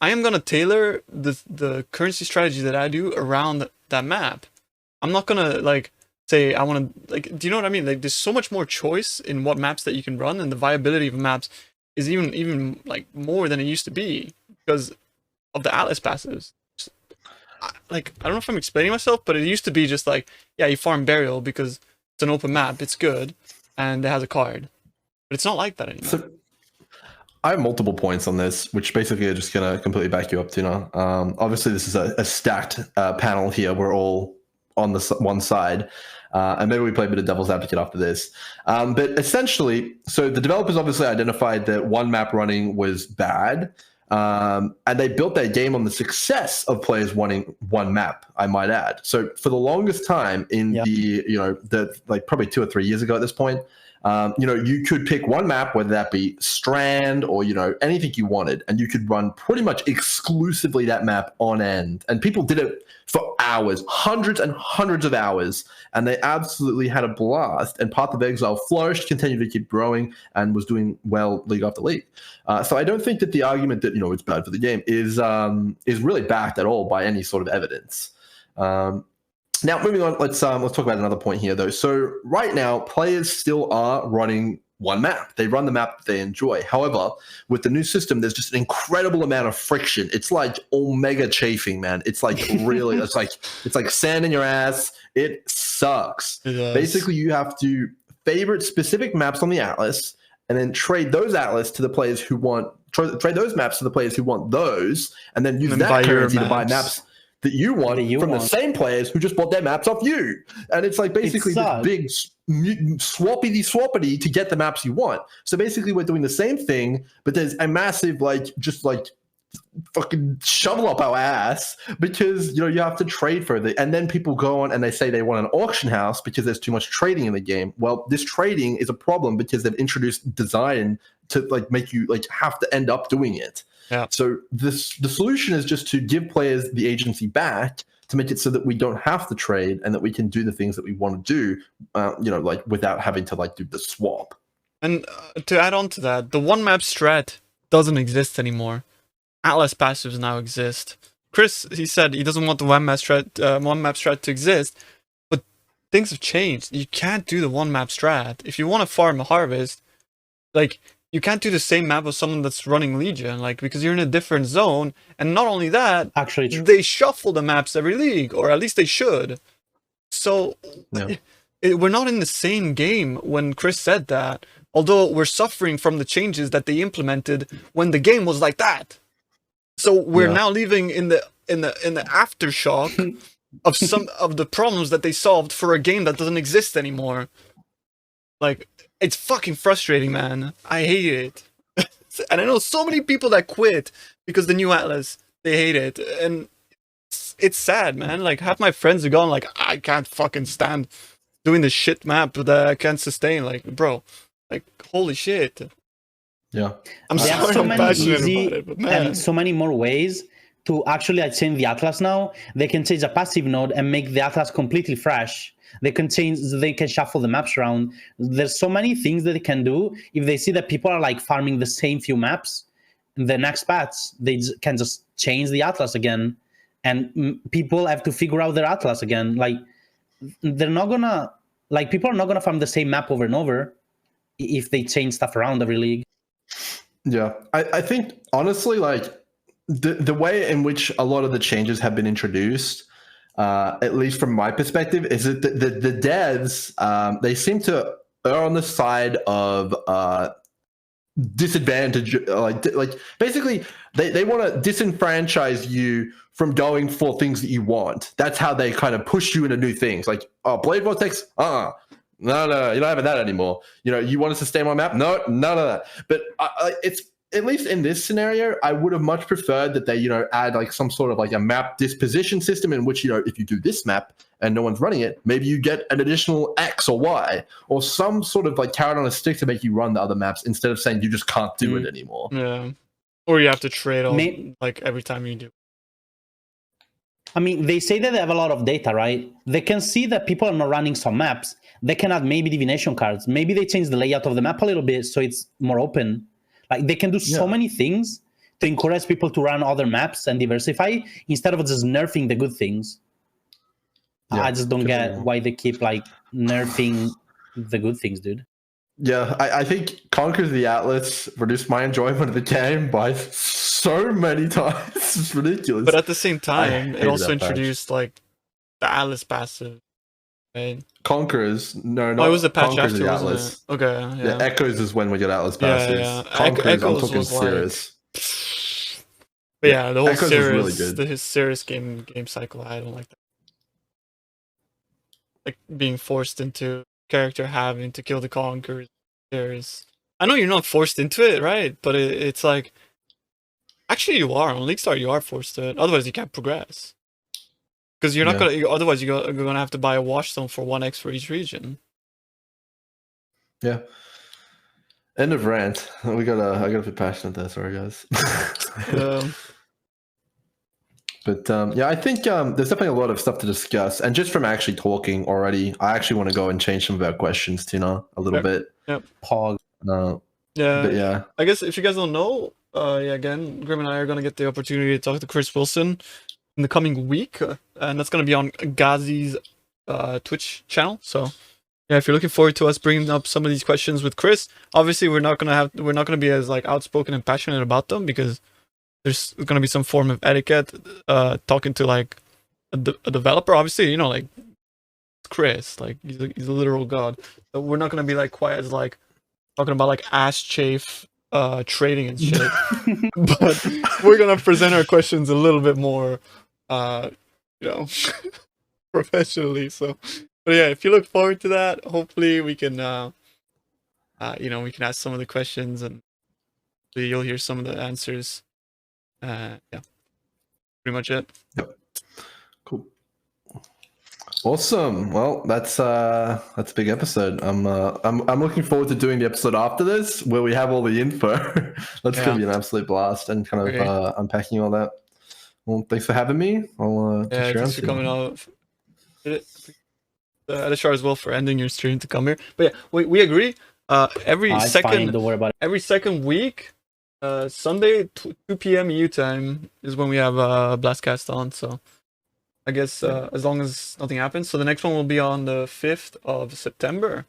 I am gonna tailor the currency strategy that I do around that map. I'm not gonna like say I want to like. Do you know what I mean? Like, there's so much more choice in what maps that you can run, and the viability of maps is even like more than it used to be because of the Atlas passives. Like, I don't know if I'm explaining myself, but it used to be just like, yeah, you farm burial because it's an open map, it's good, and it has a card. But it's not like that anymore. So I have multiple points on this, which basically are just going to completely back you up, Tuna. Obviously, this is a stacked panel here. We're all on the one side. And maybe we play a bit of devil's advocate after this. But essentially, so the developers obviously identified that one map running was bad. And they built their game on the success of players wanting one map, I might add. So for the longest time in the like probably 2 or 3 years ago at this point, you could pick one map, whether that be Strand or, anything you wanted, and you could run pretty much exclusively that map on end. And people did it for hours, hundreds and hundreds of hours, and they absolutely had a blast. And Path of Exile flourished, continued to keep growing, and was doing well league after league. So I don't think that the argument that, it's bad for the game is really backed at all by any sort of evidence. Now, moving on, let's talk about another point here, though. So right now, players still are running one map. They run the map that they enjoy. However, with the new system, there's just an incredible amount of friction. It's like omega chafing, man. It's like really, it's like sand in your ass. It sucks. Basically, you have to favorite specific maps on the Atlas, and then trade those Atlas to the players who want trade those maps to the players who want those, and then use that currency to buy maps that you want the same players who just bought their maps off you. And it's like basically this big swappity to get the maps you want. So basically we're doing the same thing, but there's a massive fucking shovel up our ass because you have to trade for it. And then people go on and they say they want an auction house because there's too much trading in the game. Well, this trading is a problem because they've introduced design to make you have to end up doing it. Yeah. So the solution is just to give players the agency back to make it so that we don't have to trade and that we can do the things that we want to do, without having to do the swap. And to add on to that, the one map strat doesn't exist anymore. Atlas passives now exist. Chris, he said he doesn't want the one map strat to exist, but things have changed. You can't do the one map strat if you want to farm a harvest. You can't do the same map with someone that's running Legion, because you're in a different zone. And not only that, actually, they shuffle the maps every league, or at least they should. So we're not in the same game when Chris said that, although we're suffering from the changes that they implemented when the game was like that. So we're now living in the aftershock of some of the problems that they solved for a game that doesn't exist anymore. It's fucking frustrating, man. I hate it. And I know so many people that quit because the new Atlas, they hate it. And it's sad, man. Half my friends are gone, I can't fucking stand doing this shit map that I can't sustain. Bro, holy shit. Yeah. I'm sorry, so many easy about it, but man. And so many more ways to actually change the Atlas now. They can change a passive node and make the Atlas completely fresh. They can shuffle the maps around. There's so many things that they can do. If they see that people are farming the same few maps, in the next patch, they can just change the Atlas again. And people have to figure out their Atlas again. They're not gonna, people are not gonna farm the same map over and over if they change stuff around every league. Yeah, I think, honestly, the way in which a lot of the changes have been introduced, at least from my perspective, is that the devs, they seem to err on the side of disadvantage. Basically, they want to disenfranchise you from going for things that you want. That's how they kind of push you into new things. Blade Vortex, no, you're not having that anymore. You want us to stay on my map? No, none of that. But it's, at least in this scenario, I would have much preferred that they, add some sort of a map disposition system in which, if you do this map and no one's running it, maybe you get an additional X or Y, or some sort of carrot on a stick to make you run the other maps instead of saying you just can't do it anymore. Yeah. Or you have to trade every time you do. I mean, they say that they have a lot of data, right? They can see that people are not running some maps. They can add maybe divination cards. Maybe they change the layout of the map a little bit so it's more open. They can do so many things to encourage people to run other maps and diversify instead of just nerfing the good things. Yeah, I just don't get why they keep like nerfing the good things, dude. Yeah, I think Conquer the Atlas reduced my enjoyment of the game by so many times. It's ridiculous. But at the same time, it hated also that patch. introduced like the Atlas passive. Right? Conquerors, no, Oh, not it was the patch Conquerors after, the wasn't Atlas. it? Okay, yeah. Yeah, Echoes is when we get Atlas Yeah, passes. yeah. Conquerors, I'm Echoes talking was like- Cirrus. But yeah, the whole Echoes was really Cirrus, good. his Cirrus game cycle, I don't like that. Like being forced into character having to kill the conquerors. I know you're not forced into it, right? But it's like, actually you are. On League Star you are forced to it. Otherwise you can't progress. Because you're not otherwise you're gonna have to buy a washstone for 1x for each region. Yeah. End of rant. I gotta be passionate there, sorry guys. But yeah, I think there's definitely a lot of stuff to discuss. And just from actually talking already, I actually want to go and change some of our questions, Tina, a little bit. Yep. Pog. Yeah. But yeah. I guess if you guys don't know, again, Grim and I are gonna get the opportunity to talk to Chris Wilson in the coming week, and that's gonna be on Ghazi's Twitch channel. So yeah, if you're looking forward to us bringing up some of these questions with Chris, obviously we're not gonna be as like outspoken and passionate about them because there's gonna be some form of etiquette talking to like a developer. Obviously, you know, like Chris, like he's a literal god. So we're not gonna be like quite as like talking about like ass chafe trading and shit. But we're gonna present our questions a little bit more professionally. So but yeah, if you look forward to that, hopefully we can we can ask some of the questions and you'll hear some of the answers. Yeah. Pretty much it. Yep. Cool. Awesome. Well, that's a big episode. I'm looking forward to doing the episode after this where we have all the info. That's gonna be an absolute blast and kind of unpacking all that. Well, thanks for having me. I'll thanks for coming out. Adishar as well for ending your stream to come here. But yeah, we agree. Every second week, Sunday 2 p.m. EU time is when we have BlastCast on. So I guess as long as nothing happens. So the next one will be on the 5th of September.